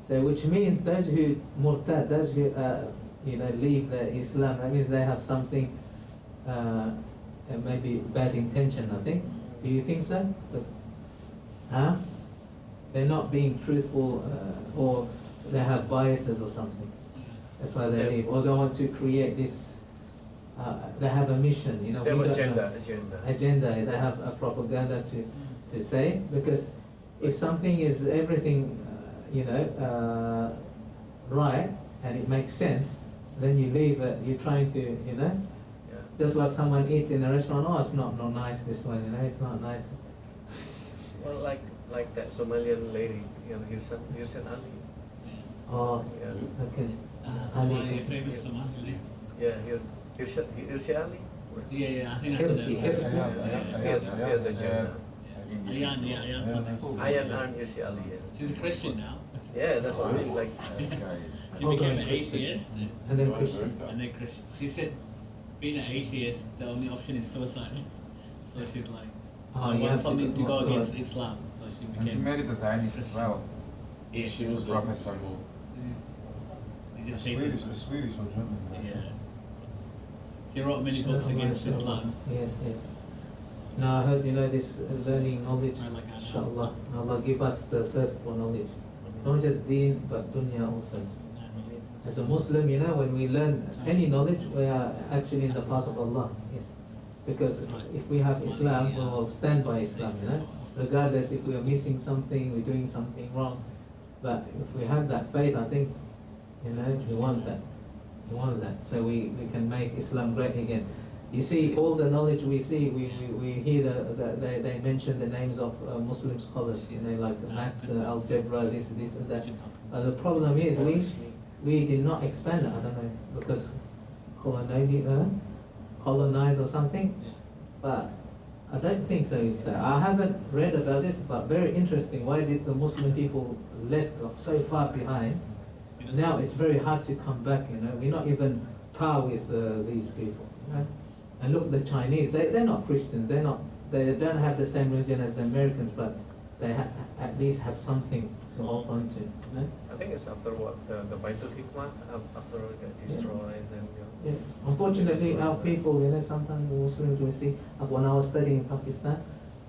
So which means those who murtad, those who you know, leave the Islam, that means they have something maybe bad intention, I think. Do you think so? Huh? They're not being truthful or they have biases or something. That's why they leave. Or they want to create this, they have a mission, you know. They have we don't agenda. They have a propaganda to say, because if something is everything, you know, right, and it makes sense, then you leave it, you're trying to, you know, Just like someone eats in a restaurant, oh, it's not nice this one, you know, it's not nice. Well, like that Somalian lady, you know, Irsyad Ali. Oh, Yeah. okay. Somali, famous Somali. Yeah, Irsyad Ali. Yeah, I think that's Hirsi, the Hirsi. She has a gym. Ayan something. Ayan Irsyad Ali. Yeah. She's a Christian now. Yeah, that's what I mean. Like, She became an atheist And then Christian. and then Christian. She said being an atheist, the only option is suicide. So she's like, Oh, I you want have something to go God. against Islam. So she And she became. married a Zionist as well. Yeah, She was Professor. He just hates Swedish, Islam. Swedish or German. Yeah. She wrote many books against Islam. Yes, yes. Now I heard, you know, this learning knowledge, I like that. inshallah. Allah give us the thirst for knowledge. Not just deen, but dunya also. As a Muslim, you know, when we learn any knowledge, we are actually in the path of Allah. Yes. Because if we have Islam, we will stand by Islam, you know. Regardless if we are missing something, we're doing something wrong. But if we have that faith, I think, you know, we want that. We want that. So we can make Islam great again. You see, all the knowledge we see, we hear they mention the names of Muslim scholars, you know, like maths, algebra, this and that. The problem is we did not expand it, I don't know, because colonize or something, but I don't think so. I haven't read about this, but very interesting. Why did the Muslim people left so far behind? Now it's very hard to come back, you know. We're not even par with these people, you know. And look, the Chinese, they're not Christians, they don't have the same religion as the Americans, but they at least have something to hold on to, you know. I think it's after what the Baitul Hikmah after it got destroyed and you know. Yeah. Unfortunately, our people, you know, sometimes the Muslims we see, like when I was studying in Pakistan,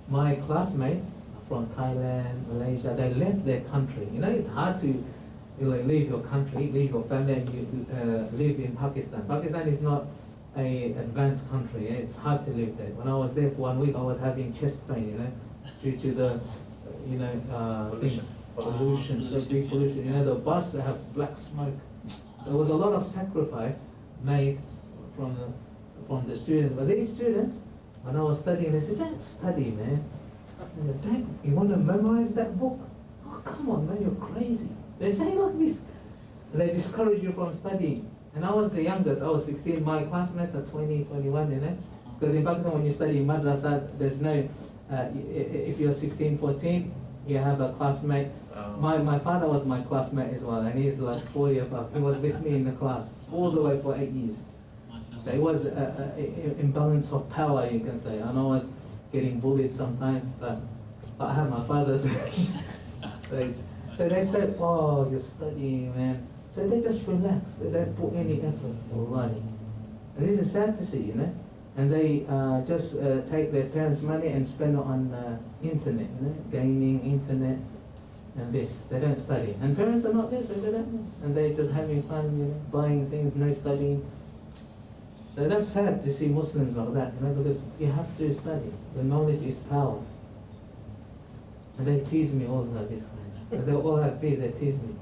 my classmates from Thailand, Malaysia, they left their country. You know, it's hard to leave your country, leave your family, and you live in Pakistan. Pakistan is not an advanced country. It's hard to live there. When I was there for 1 week, I was having chest pain, you know, due to the, you know, pollution, so big pollution. You know, the bus have black smoke. There was a lot of sacrifice made from the students. But these students, when I was studying, they said, "Don't study, man. You want to memorize that book? Oh, come on, man, you're crazy." They say like this. They discourage you from studying. And I was the youngest. I was 16. My classmates are 20, 21, you know. Because in Pakistan, when you study in madrasa, there's no, if you're 16, 14, you have a classmate. My father was my classmate as well, and he's like 40 above. He was with me in the class all the way for 8 years. So it was an imbalance of power, you can say. And I was getting bullied sometimes, but I had my father's. So they said, "Oh, you're studying, man." So they just relax. They don't put any effort or money. And this is sad to see, you know. And they just take their parents' money and spend it on internet, you know, gaming, internet, and this. They don't study. And parents are not there, so they don't know. And they're just having fun, you know, buying things, no studying. So that's sad to see Muslims like that, you know, because you have to study. The knowledge is power. And they tease me all like this. And they all have peace, they tease me.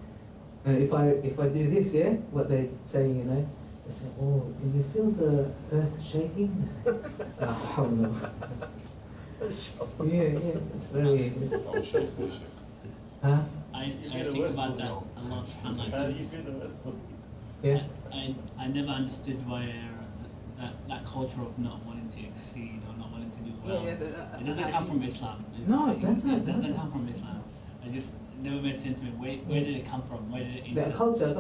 And if I do this, yeah, what they say, you know, they say, "Oh, do you feel the earth shaking?" I say, "Oh, no." Yeah, it's very. I'll show it to you. Huh? I think about that a lot. I'm like, Yeah. I never understood why that culture of not wanting to exceed or not wanting to do well. It doesn't come from Islam. No, it doesn't. It doesn't come from Islam. I just never made sense to me. Where did it come from? Where did it enter? The culture.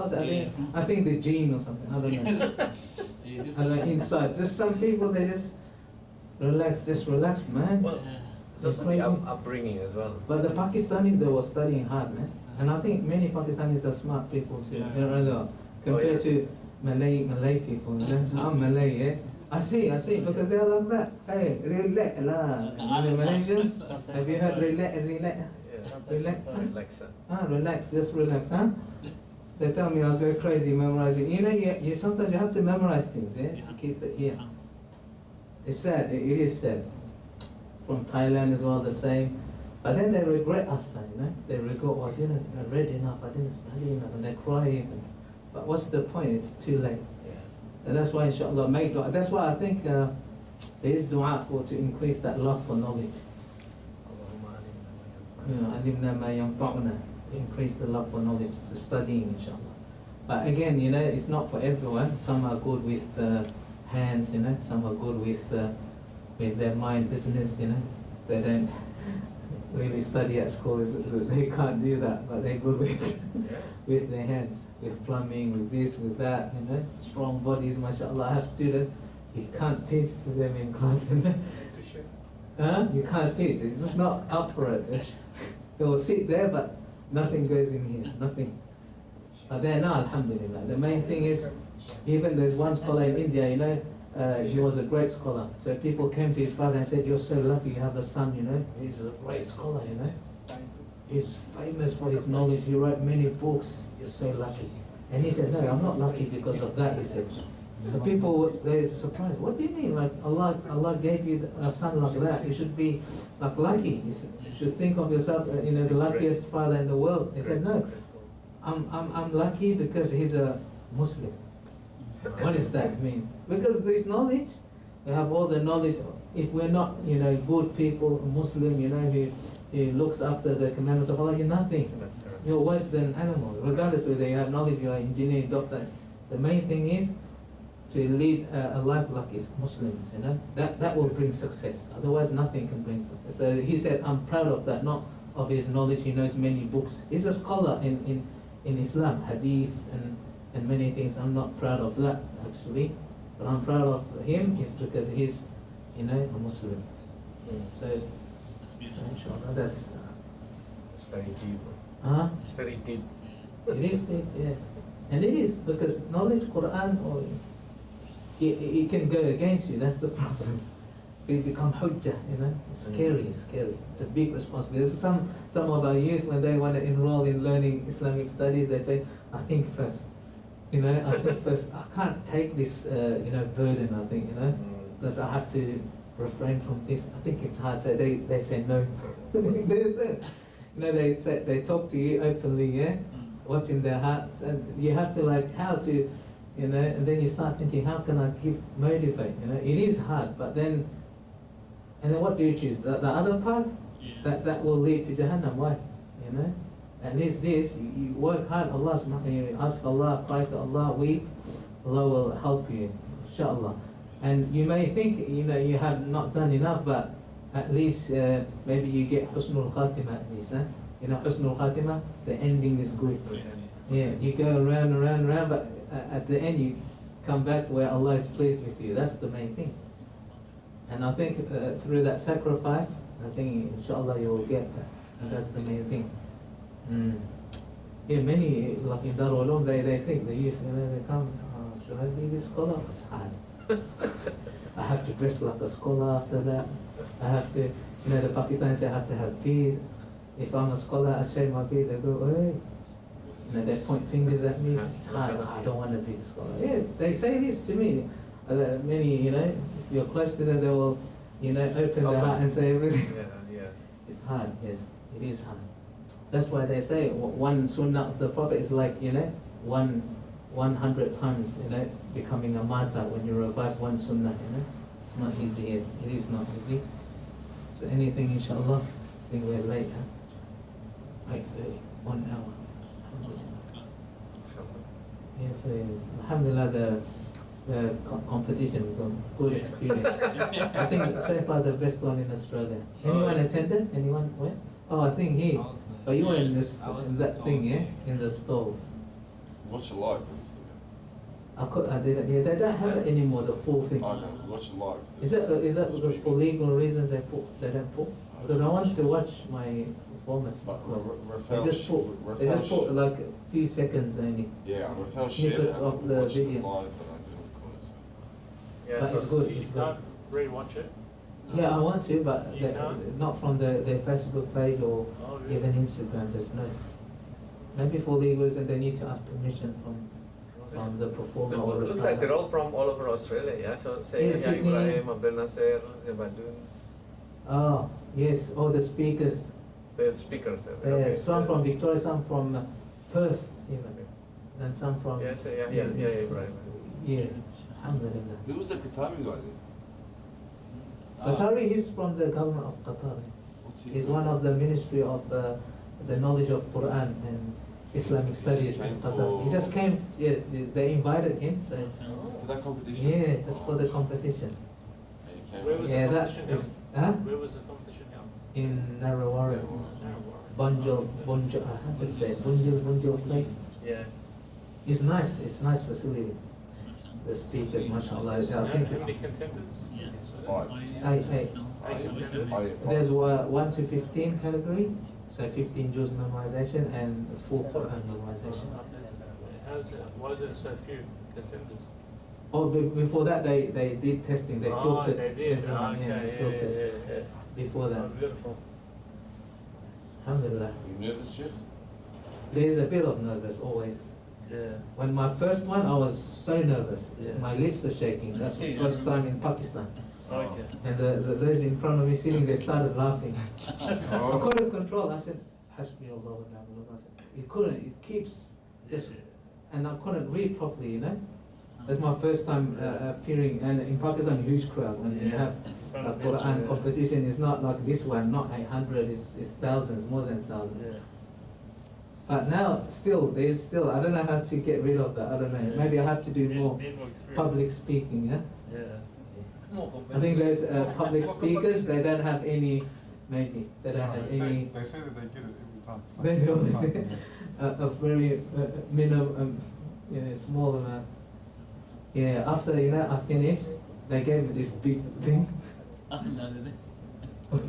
I think the gene or something. I don't know. I don't know, inside. Just some people, they just relax, man. Well, it's also the upbringing as well. But the Pakistanis, they were studying hard, man. And I think many Pakistanis are smart people too. Yeah. You know, compared to Malay people. You know? I'm Malay, yeah. I see, because they're like that. Hey, relax lah. The Malaysians, have you heard relax? Relax. Relax, just relax, huh? They tell me I'll go crazy memorizing. You know, you sometimes you have to memorize things, yeah, to keep it here. It's sad, it is sad. From Thailand as well, the same. But then they regret after, you know? They regret, "Oh, I didn't read enough, I didn't study enough," and they cry even. But what's the point? It's too late. And that's why, inshallah, make dua. That's why I think there is dua for to increase that love for knowledge. Alimna ma yanfa'una, to increase the love for knowledge, to studying, inshallah. But again, it's not for everyone. Some are good with hands, some are good with their mind business, They don't really study at school, they can't do that, but they're good with their hands, with plumbing, with this, with that, strong bodies, mashallah. I have students, you can't teach to them in class, You can't teach, it's just not up for it. They will sit there, but nothing goes in here, nothing. But they're now, alhamdulillah. The main thing is, even there's one scholar in India, he was a great scholar. So people came to his father and said, "You're so lucky you have a son, He's a great scholar, He's famous for his knowledge. He wrote many books. You're so lucky." And he said, "No, I'm not lucky because of that," he said. So people, they're surprised. What do you mean? Like Allah gave you a son like that. You should be like lucky. You should think of yourself, the luckiest father in the world. He said, "No, I'm lucky because he's a Muslim." What does that mean? Because there's knowledge. We have all the knowledge. If we're not, good people, a Muslim, who looks after the commandments of Allah, you're nothing. You're worse than animals. Regardless whether you have knowledge, you're an engineer, doctor. The main thing is to lead a life like it's Muslims, That will bring success. Otherwise, nothing can bring success. So he said, I'm proud of that, not of his knowledge. He knows many books. He's a scholar in Islam, hadith, and many things. I'm not proud of that, actually. But I'm proud of him is because he's, a Muslim. So, inshallah, that's very deep. Huh? It's very deep. It is deep, yeah. And it is, because knowledge, Quran, it can go against you. That's the problem. It become hujjah, It's scary, scary. It's a big responsibility. Some of our youth, when they want to enroll in learning Islamic studies, they say, I think first. I think first, I can't take this, burden, I think, because I have to refrain from this. I think it's hard. So they say no. They say, they talk to you openly, yeah? What's in their hearts. And you have to, how to, and then you start thinking, how can I motivate, It is hard, but then, and then what do you choose? The other path? Yeah. That will lead to Jahannam. Why? And this, you work hard, Allah subhanahu, you ask Allah, cry to Allah, weep, Allah will help you, inshallah. And you may think, you have not done enough, but at least maybe you get husnul khatimah at least, husnul khatimah, the ending is good. Yeah, you go around, but at the end you come back where Allah is pleased with you. That's the main thing. And I think through that sacrifice, I think inshallah you will get that. And that's the main thing. Yeah, many, like in Darul Uloom, they think, the youth, they come, should I be this scholar? It's hard. I have to dress like a scholar after that. I have to, the Pakistanis say I have to have beard. If I'm a scholar, I shave my beard, they go, hey. They point fingers at me. It's hard. I don't want to be a scholar. Yeah, they say this to me. Many, if you're close to them, they will, open their heart and say everything. Yeah. It's hard, yes. It is hard. That's why they say one sunnah of the Prophet is like, 100 times, becoming a martyr when you revive one sunnah, It's not easy, yes. It is not easy. So anything, inshallah, I think we're late, 8:30, 1 hour. Yeah, so alhamdulillah, the competition, we got good experience. I think it's so far the best one in Australia. Anyone attended? Anyone went? Oh, I think he. Oh, you were in this, in that thing, yeah? In the stalls. Watch it live. I didn't. Yeah, they don't have it anymore. The full thing. I know. Watch it live. Is that because for legal reasons they don't put? Because I want to watch my performance. But They just put like a few seconds only. Yeah, Rafael shared it. Snippets of the Watched it video. live, but I didn't record it. So. Yeah, But it's good. You It's good. can't re-watch it. Yeah, I want to, but You can't? not from their Facebook page or Oh, really? even Instagram. There's no. Maybe for legal reasons they need to ask permission from the performer or the Looks like they're all from all over Australia, yeah? So say Yeah, Sydney. Ibrahim, Abdel Nasser, Badun, Oh, yes, all the speakers. the speakers. Some from Victoria, some from Perth even. And some from... Yeah, so yeah, Ibrahim. Yeah, alhamdulillah. Who was the Qatari guy then? Qatari, he's from the government of Qatar. What's he He's doing? one of the Ministry of the knowledge of Quran and Islamic studies just in came Qatar. for- He just came, yes, they invited him, so For that competition? yeah, just for the competition. And he came Where was Yeah, the that competition is, held? huh? Where was the competition held? In Narrawara, Narrawara. Bunjil, how to say, Bunjil place. Yeah. It's nice facility. The speakers, mashallah, I How think many it's, contenders? Yeah. Five. there's 1 to 15 category, so 15 juz memorization and full Quran memorization. Why is it so few contenders? Oh, before that they did testing, they filtered. They did. everyone, Okay, filtered yeah. before that. Oh, beautiful. Alhamdulillah. Are you nervous, Sheikh? There's a bit of nervous always. Yeah. When my first one, I was so nervous. Yeah. My lips are shaking. That's the first time in Pakistan. Okay. And those in front of me sitting, they started laughing. I couldn't control. I said, Hasbi Allah wa ni'mal wakeel. It couldn't. It keeps just, and I couldn't read properly. You know. That's my first time appearing, and in Pakistan, huge crowd. When you have a Quran competition, it's not like this one. Not 800. It's thousands, more than thousands. Yeah. But now, there's still, I don't know how to get rid of that, I don't know. Maybe I have to do more public speaking, yeah? Yeah. I think those public speakers, they don't have any, maybe, they don't have They any, say that they get it every time. It's like they the always first say time, yeah. a very minimum, small amount. Yeah, after, I finished, they gave me this big thing.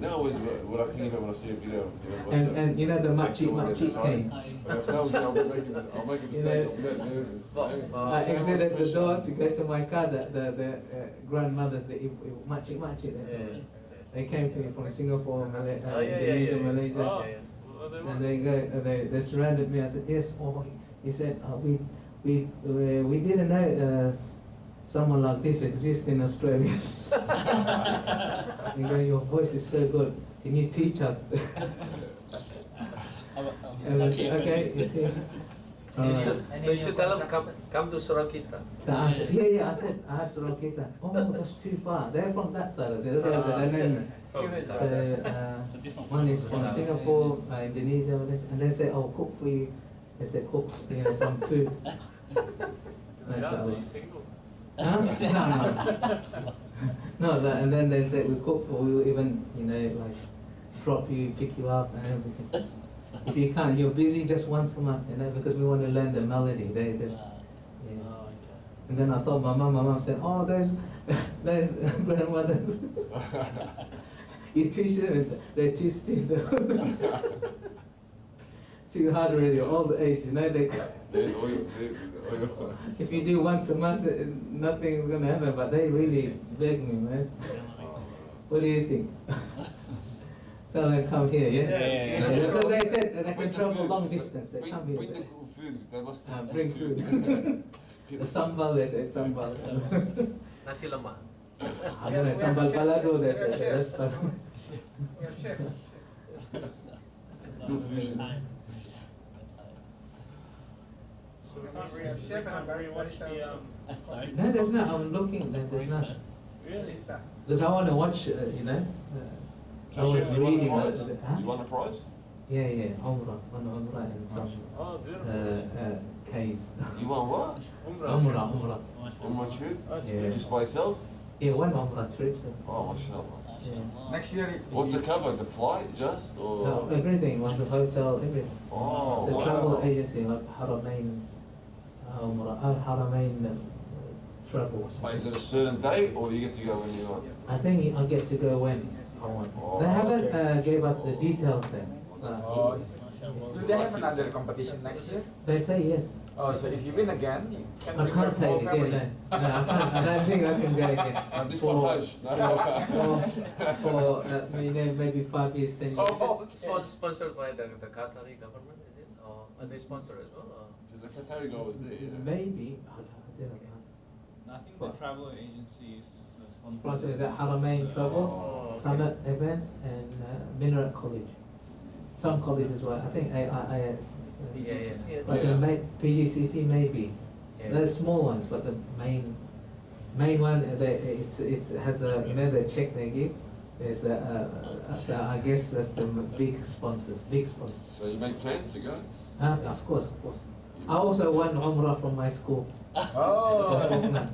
Now is what I think about when I see a video of And the machi came. But if that was me, I'll make a mistake. I'm not nervous. I exited the door to go to my car, the grandmothers, the machi, they came to me from Singapore, Indonesia, Malaysia. Oh, well, they And were. they surrounded me. I said, yes. Oh, he said, we didn't know someone like this exists in Australia. Your voice is so good. Can you teach us? And I said, okay, you teach. You should tell them come to Surau kita. So I said, yeah, I said, I have Surau Kita. Oh, that's too far. They're from that side of it. One is from Singapore, Indonesia, and they say, oh, cook for you. They say, cook, some food. Yeah, so you single. Huh? No, and then they say, we cook, or we'll even, like, drop you, pick you up, and everything. If you can't, you're busy just once a month, because we want to learn the melody. They just, yeah. Oh, okay. And then I told my mom said, oh, those grandmothers, you teach them, they're too stiff, too hard already, all the age, if you do once a month, nothing's gonna happen, but they really beg me, man. What do you think? Tell them come here, yeah? Because they said they can travel long distance, they come here. Bring the cool food, because they must come. Bring food. The sambal, they say, sambal. Nasi lemak. I don't know, sambal balado, they say. That's chef. Do fusion. So we can't rewatch the Sorry? No, there's not, I'm looking, there's not. Really? Because I want to watch, I was You won a reading. prize? Huh? You won a prize? Yeah, Umrah and some Oh, beautiful. case. You won what? Umrah. Umrah trip? That's Yeah. Just by yourself? Yeah, one Umrah trip. So. Oh, mashallah. Next year, What's the cover? The flight, just or? No, everything, was the hotel, everything. Oh, The wow. travel agency, like Haramain, Haramain travel. But is it a certain date, or you get to go when you want? I think I get to go when I want. Oh, They haven't gave us the details then. That's oh, will they have another competition next year? They say yes. Oh, so if you win again, you can I bring can't your whole take again. family. No, I can't. I don't think I can go again. this For- one Hajj. for maybe 5 years, 10 years. Oh, sponsored by the Qatari government, is it? Or are they sponsored as well? Or? Because the Qatari guy was there, yeah. Maybe. I don't know. I think the travel agency is Sponsored the Haramain travel, Oh, okay. summit events, and Minaret College. Some college as well. I think PGCC. like PGCC maybe. Yeah. They're small ones, but the main one, it has a, you know, the check they give. There's so I guess that's the big sponsors. So you make plans to go? Of course. I also won Umrah from my school. Oh.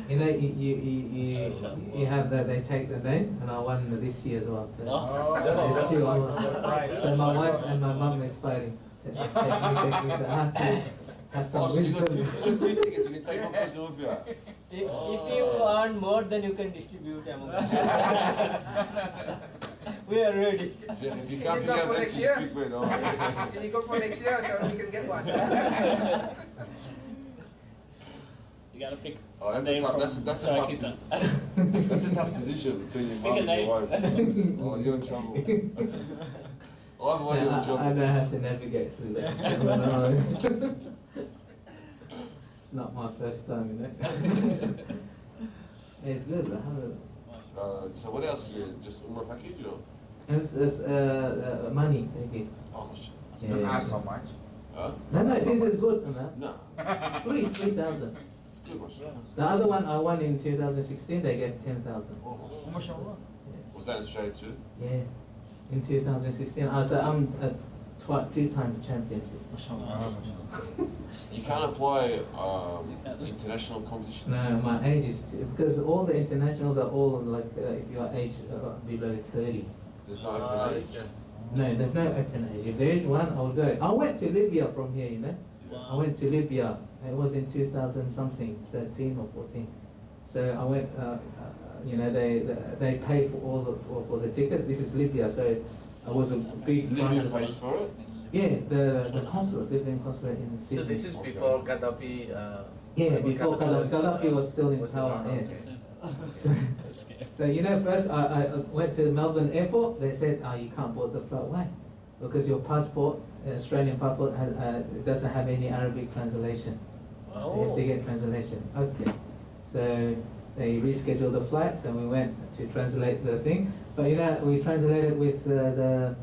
You know, you have that, they take the name, and I won this year as well. So, there's two Umrah. So my wife and my mum is fighting to take me, so I have to have some So you got wisdom. two tickets, you can take one person with you. If you earn more, then you can distribute among us. We are ready. If you Can can't you get go an for next extra year? speak with, Can you go for next year so we can get one? You gotta pick. Oh, that's name a tough. from That's a Turkey. tough. That's a tough decision between your Pick mum a and your name. wife. Oh, you're in trouble. Either way, you're in I trouble. know how to navigate through that. It's not my first time, you know. It's good, alhamdulillah. So what else do you just Umrah package or? And there's money, they give. Oh shit. You don't ask how much. Huh? No, this is good, man. No, 3,000. it's good, mashallah. The other one I won in 2016, they gave 10,000. Oh, mashallah. Was that in Australia too? Yeah, in 2016. I'm a 2 times champion. You can't apply international competition. No, my age is because all the internationals are all like if you are age below 30. There's no open age. No, there's no open age. If there is one, I'll go. I went to Libya from here, you know. I went to Libya. It was in 2000 something, 13 or 14. So I went. You know, they pay for all for the tickets. This is Libya, so it was a big. Libya pays for it. Yeah, the consulate, Libyan consulate in Sydney. So this is before Gaddafi. Yeah, before Gaddafi was still in power. Yeah. So you know, first I went to Melbourne airport. They said, you can't board the flight. Why? Because your passport, Australian passport, doesn't have any Arabic translation. So you have to get translation. Okay. So they rescheduled the flight, so we went to translate the thing. But you know, we translated with the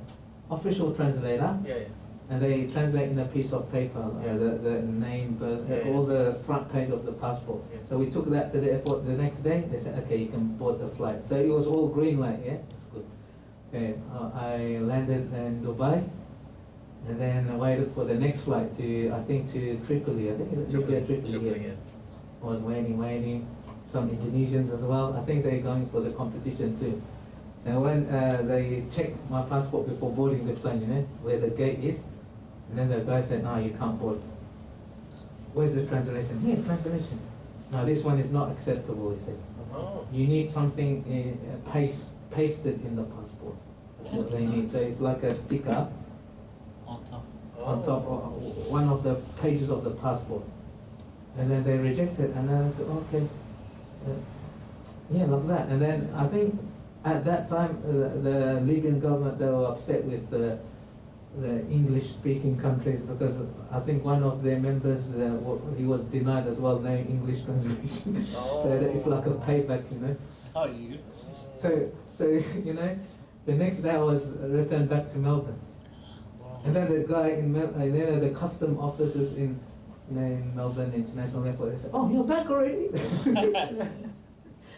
official translator. Yeah. And they translate in a piece of paper, the name, all the front page of the passport. Yeah. So we took that to the airport the next day. They said, okay, you can board the flight. So it was all green light, yeah? That's good. Okay, I landed in Dubai, and then I waited for the next flight to, I think, to Tripoli. I think it's Tripoli, Yeah. I was waiting. Some Indonesians as well. I think they're going for the competition too. So when they checked my passport before boarding the plane, you know, where the gate is, and then the guy said, no, you can't board. Where's the translation? Here, translation. No, this one is not acceptable, he said. Oh. You need something pasted in the passport. That's what they need. So it's like a sticker on top of one of the pages of the passport. And then they rejected, and then I said, okay. Yeah, like that. And then I think at that time, the Libyan government, they were upset with the English-speaking countries because I think one of their members, he was denied as well, no English translation. So that it's like a payback, you know. How are you? So you know, the next day I was returned back to Melbourne. And then the guy in the custom officers in Melbourne International Airport, they said, "Oh, you're back already?"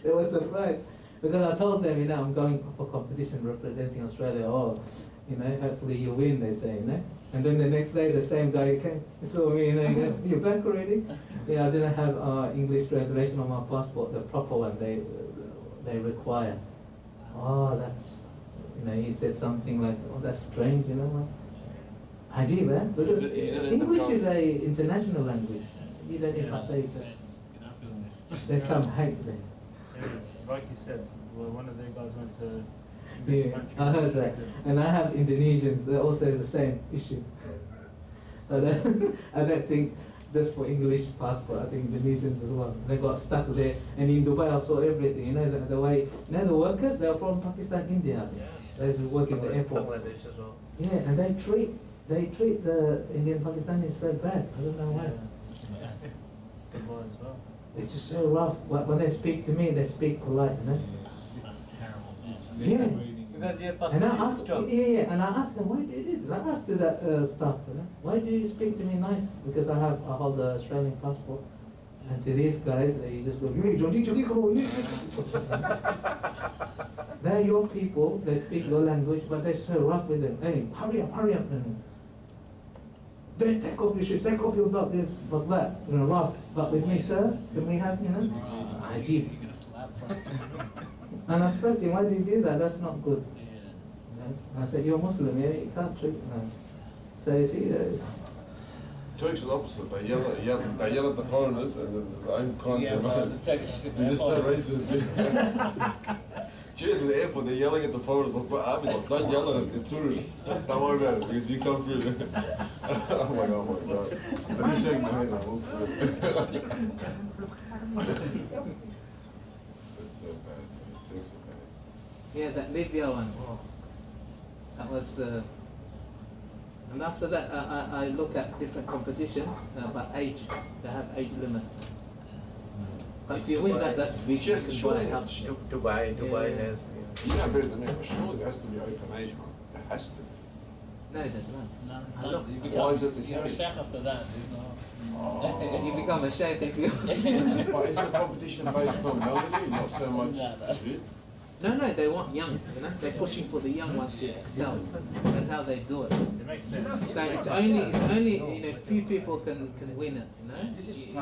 They were surprised because I told them, you know, I'm going for competition representing Australia. Oh, you know, hopefully you win, they say, you know. And then the next day, the same guy came, he saw me, you know, he goes, "You're back already?" Yeah, I didn't have English translation on my passport, the proper one they require. Oh, that's, you know, he said something like, "Oh, that's strange," you know. Ajib, eh? Because English is a international language. You don't have to just, there's some hate there. Like you said, well, one of their guys went to Yeah, I heard that. And I have Indonesians, they also have the same issue. So I don't think just for English passport, I think Indonesians as well. They got stuck there. And in Dubai I saw everything, you know, the way, you know, the workers, they're from Pakistan, India. They work in the airport. Bangladesh as well. Yeah, and they treat the Indian Pakistanis so bad. I don't know why. as well. They're just so rough. When they speak to me, they speak polite, you know? That's terrible. Yeah. Because their And I passport is asked, strong. yeah, and I asked them, why do you do this? I asked that staff, you know, why do you speak to me nice? Because I hold the Australian passport. And to these guys, you just go, hey, they're your people, they speak your language, but they're so rough with them. Hey, hurry up, and don't take off your shoes, take off your belt, this, but that, rough. But with me, sir, can we have, Ajib. And I spoke to him, why do you do that? That's not good. And I said, you're Muslim, yeah, you can't treat them. So you see, Turks are the opposite. They yell at the foreigners, and then the own kind of they're just so racist. Cheers to the airport, they're yelling at the foreigners. Like, don't yell at them, they're tourists. Don't worry about it, because you come through. Oh my god. I'm just shaking my head. That's so bad. It's so bad. yeah, that Libya one, that was. And after that, I look at different competitions, but age, they have age limit. But if you win that, that's big. You can buy a house. Dubai has. You know better than me, but surely there has to be open age, man. There has to be. No, there's not. Why is it the You're a case? sheikh after that. There's no. You become a sheikh if you. But isn't the competition based on melody, not so much shit? No, they want young. They're pushing for the young ones to excel. That's how they do it. It makes sense. So it's only few people can win it.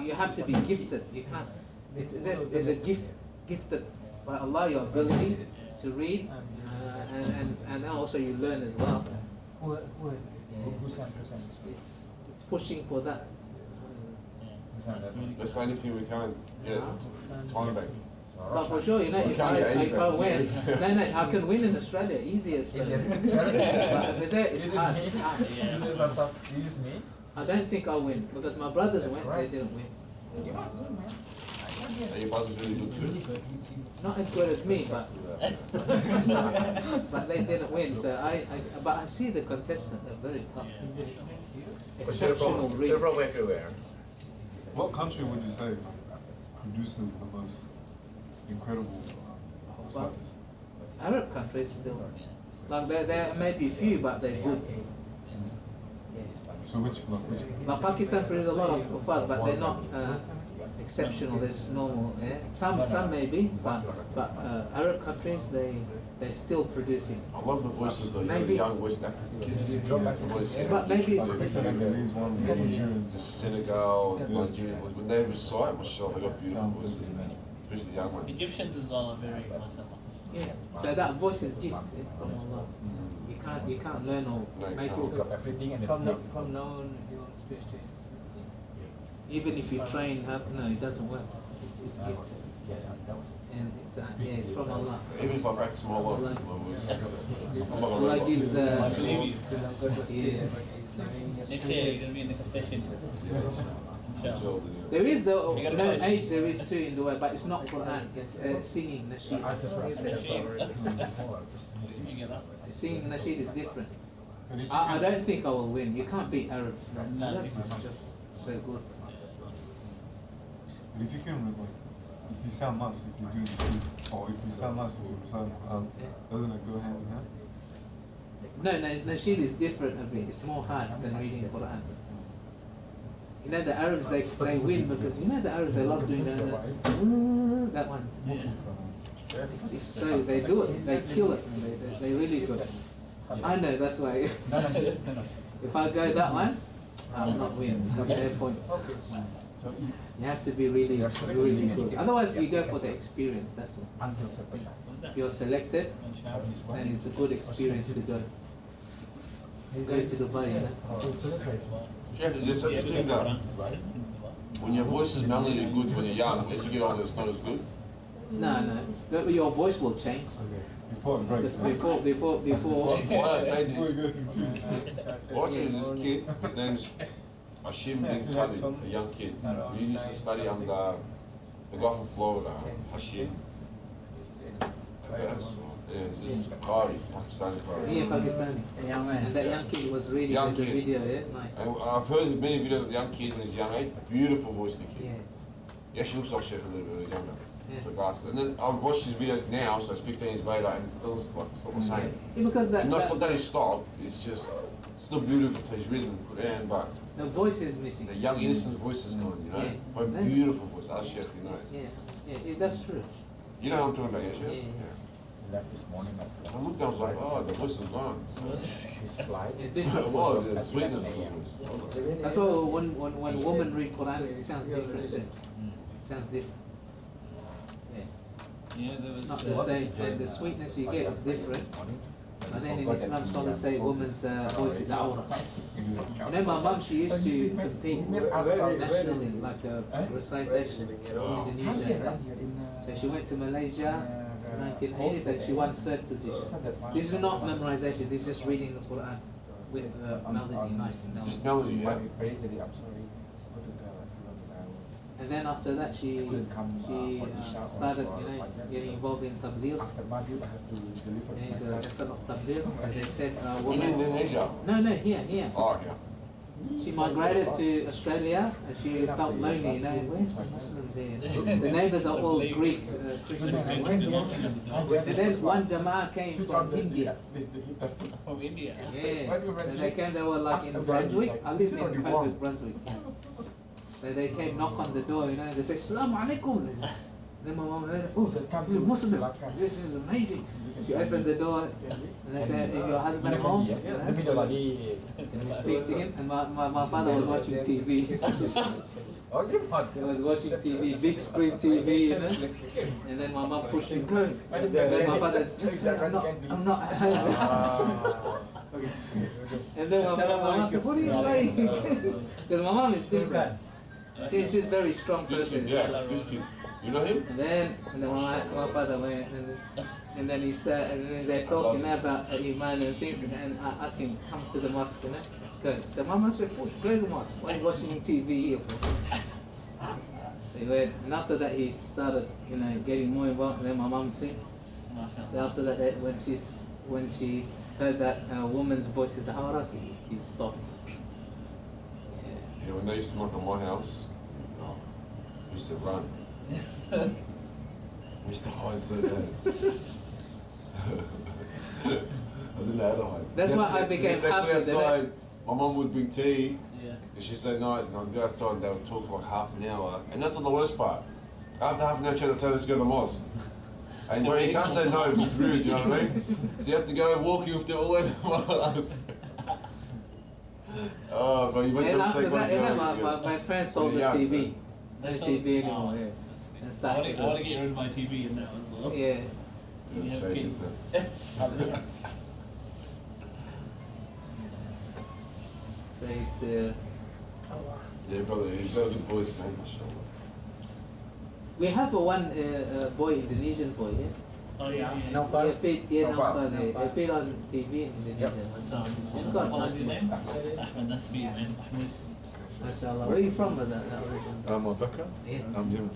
You have to be gifted. You can't. There's a gifted by Allah, your ability to read, and also you learn as well. It's pushing for that. That's the only thing we can't get time back. But for sure, if I win, I can win in Australia, easiest. But over there, it's hard. I don't think I'll win because my brothers went, they didn't win. Are your brothers really good too? Not as good as me, but but they didn't win. So but I see the contestants; they're very tough. Exceptional They're from read. everywhere. What country would you say produces the most incredible service? Arab countries still. Like there may be few, but they're good. So which? Like Pakistan produces a lot of kuffar, but they're not exceptional. There's normal. Yeah? Some may be, but Arab countries they're still producing. I love the voices of the Maybe. young West African kids. But maybe Like the Senegalese ones, the Nigerians. Senegal, Nigeria, when they recite, mashallah, they got beautiful voices, especially the young ones. Egyptians as well are very mashallah. yeah. So that voice is gift from Allah. You can't learn or make it. From now on, he wants to stay. Even if you train, no, it doesn't work. It's gift. And it's from Allah. Even if I practice my life, my voice. Allah gives. I believe you. Yeah. Next year you're going to be in the competition. Inshallah. There is no age. There is two in the way, but it's not Quran. It's singing nasheed. You get that? Singing nasheed is different. I don't think I will win. You can't beat Arabs. No. Arabs is just so good. But if you can, if you sound nice, if you do the shit, or if you sound nice, if you recite the Quran, doesn't it go hand in hand? No, nasheed is different a bit. It's more hard than reading Quran. The Arabs they win because the Arabs they love doing that one. It's so they do it, they kill it, they really good. I know that's why. If I go that one, I'm not winning. That's their point. You have to be really good. Otherwise, you go for the experience. That's it. If you're selected, then it's a good experience to go. Go to Dubai. Sheikh, is there such a thing that when your voice is melody good when you're young, as you get older, it's not as good? No. But your voice will change. Before it breaks. Before. Why I say this? Watching this kid, his name's Hashim bin Khalid, a young kid. He used to study under the guy from Florida, Hashim. This is Qari, Pakistani Qari. Yeah, Pakistani. And that young kid was really Young good. The kid. video, yeah, nice. I've heard many videos of the young kid when he's young age. Beautiful voice, the kid. Yeah. Yeah, she looks like Sheikh a little bit when he's younger. Yeah. So glasses. And then I've watched his videos now, so it's 15 years later, and it's still like, it's not the same. Yeah, because And not that it's stopped, it's just still beautiful. He's reading the Quran, but The voice is missing. the young innocent voice is gone. You know, Yeah. my beautiful voice. Al Sheikh, you know. That's true. You know what I'm talking about, yeah, Sheikh? Yeah. Left this morning at I looked down, I was like, oh, the voice is gone. his flight. It's different. Wow, the sweetness of the voice. That's why when women read Quran, it sounds different. Too. It sounds different. Yeah, there was. It's not the same. And the sweetness you get is different. But then in Islam, scholars say woman's voice is awrah. You know, my mum, she used to compete nationally, like a recitation in Indonesia. So she went to Malaysia in 1980s and she won 3rd position. This is not memorization, this is just reading the Quran with melody, nice melody. Just melody, yeah. And then after that, she started, getting involved in tabligh. After Maghrib, I have to deliver. And the method of tabligh. And they said, In women. Indonesia? No, here. Oh, yeah. She migrated to Australia and she felt lonely, where's the Muslims here? The neighbors are all Greek, Christians. And then one Jama'ah came from India. From India. Yeah, so they came, they were like in Brunswick. I lived in Coburg, Brunswick. So they came, knock on the door, they say, Assalamu alaikum. Then my mom heard, oh, you're Muslim. This is amazing. She opened the door and they said, is your husband home? Can we speak to him? And my father was watching TV. Oh, you He was watching TV, big screen TV, And then my mom pushed him, go. And then my father just said, I'm not at home. And then my mom said, what are you saying? Because my mom is different. She's very strong person. Yeah, you know him? And then my father went and then he said, and then they're talking about Imam and things, and I asked him, come to the mosque, let's go. So my mom said, go to the mosque, why are you watching TV here? So he went, and after that he started, getting more involved, and then my mom too. So after that, when she heard that a woman's voice is awrah, he stopped. Yeah, when they used to knock on my house, I used to run. We used to hide so bad. I didn't know how to hide. That's why I became happy outside. My mum would bring tea, Yeah. and she's so nice, and I'd go outside and they would talk for like half an hour. And that's not the worst part. After half an hour, they'll tell us to go to the mosque. And you can't say no, it's rude, you know what I mean? So you have to go walking with them all over the mosque. Oh, but you went And to after mistake that, my parents sold the TV. No TV anymore, yeah. And I started want to get rid of my TV in now as well. yeah. You have Shake kids. this So it's Yeah, brother, he's got a good voice, man, mashallah. we have one boy, Indonesian boy, yeah. Oh yeah. He Naufal. appeared, he appeared on TV in Indonesia. So, He's got what was nice his name? Ahmed, that's me, man. Ahmed. Mashallah. Where are you from, brother? That original? I'm Rebecca. Yeah. I'm Yemen.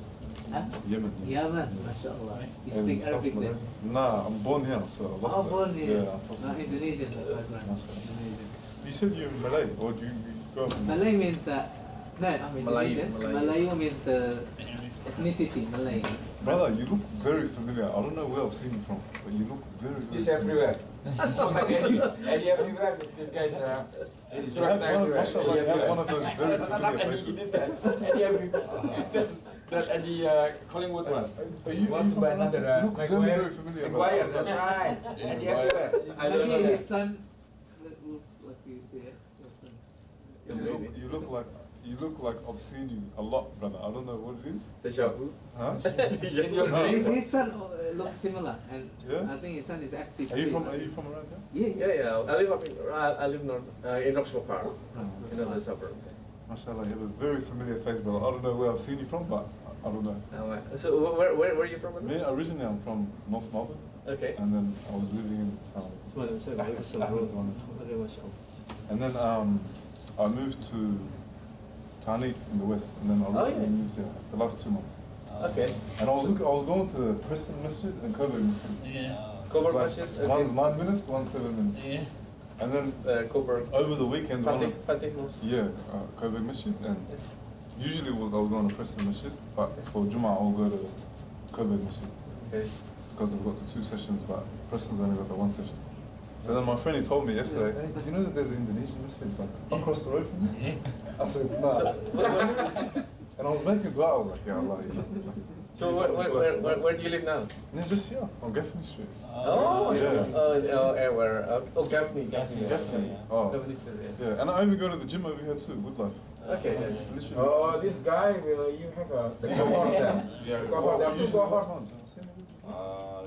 Huh? Yemen. Yemen, mashallah. You In speak South Arabic then? Malaysia. Nah, I'm born here, so I lost Oh, that. born here. Yeah, I lost No, that. Indonesian background. Indonesian. You said you're Malay, or do you grow up in Malay means no, I'm Malayu, Indonesian. Malayu. Malayu means the ethnicity, Malay. Brother, you look very familiar. I don't know where I've seen you from, but you look very, very He's familiar. everywhere. Eddie everywhere. This guy's You have one, mashallah, you have one of those very familiar faces. this guy. Eddie everywhere. That Eddie Collingwood one. Are you Wants to buy from London? another You look very, very familiar. Maguire, brother. that's right. Eddie everywhere. I don't know Maybe his that. son. What do you say? Your son. You look like I've seen you a lot, brother. I don't know what it is. Deja vu. Huh? In your No. dreams. His son looks similar, and Yeah? I think his son is active. Are you too. from around here? Yeah, Yeah. I live up in I live north in Roxburgh Park, in another suburb. Mashallah, you have a very familiar face, brother. I don't know where I've seen you from, but I don't know. So where are you from? Me, originally I'm from North Melbourne, Okay. and then I was living in South. And then I moved to Tani in the west, and then I recently moved here the last 2 months. Okay. And I was going to Preston Masjid and Coburg Masjid. Yeah. Coburg It's like, Masjid, One's 9 minutes, one's 7 minutes. Yeah. And then Coburg. over the weekend, Fatih Mosque. Coburg Masjid, and usually I was going to Preston Masjid, but for Jummah I'll go to Coburg Masjid. Okay. Because I've got the 2 sessions, but Preston's only got the 1 session. So then my friend he told me yesterday, hey, do you know that there's an Indonesian masjid like across the road from you? I said, nah. And I was making dua, I was like, yeah, Allah. So where do you live now? Yeah, just here, on Gaffney Street. Oh, yeah. where? Gaffney. Gaffney. Oh. Gaffney Street, Yeah, and I even go to the gym over here too, Woodlife. Okay. It's literally. Oh, this guy, you have a the cohort there. Yeah, Cohort, there are two cohorts.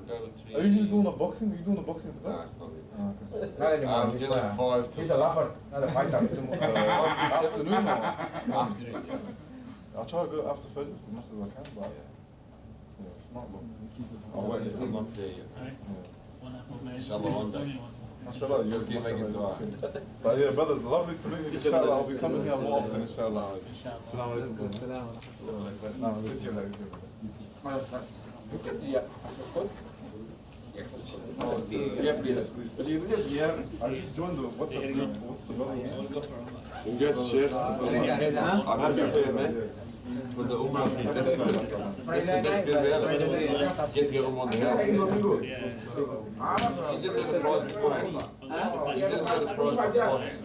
go between. Are you just doing a boxing? Are you doing a boxing for Nah, that? it's not really. Oh, okay. Not anymore. I'm doing like 5 to He's a lover, not a fighter. Afternoon or? Afternoon, yeah. I'll try to go after Fajr as much as I can, but yeah, it's not long. I'll wait until I'm not there yet. Alright. One apple, maybe. Inshallah, one day. Mashallah, You'll keep making dua. But yeah, brothers, lovely to meet you. Inshallah, I'll be coming here more often, inshallah. Inshallah. Assalamu alaikum. Good to you, ladies. Yeah. Yeah, please. Believe it, yeah. I just joined the WhatsApp group. What's the brother? We'll go for Umrah. Congrats, Chef. I'm happy for you, man. For the Umrah fee, that's good. That's the best deal ever. Get to get Umrah on the house. Yeah. You didn't know the prize beforehand. You didn't know the prize beforehand.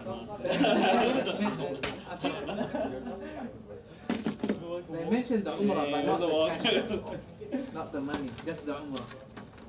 They mentioned the Umrah, but not the cash, not the money, just the Umrah.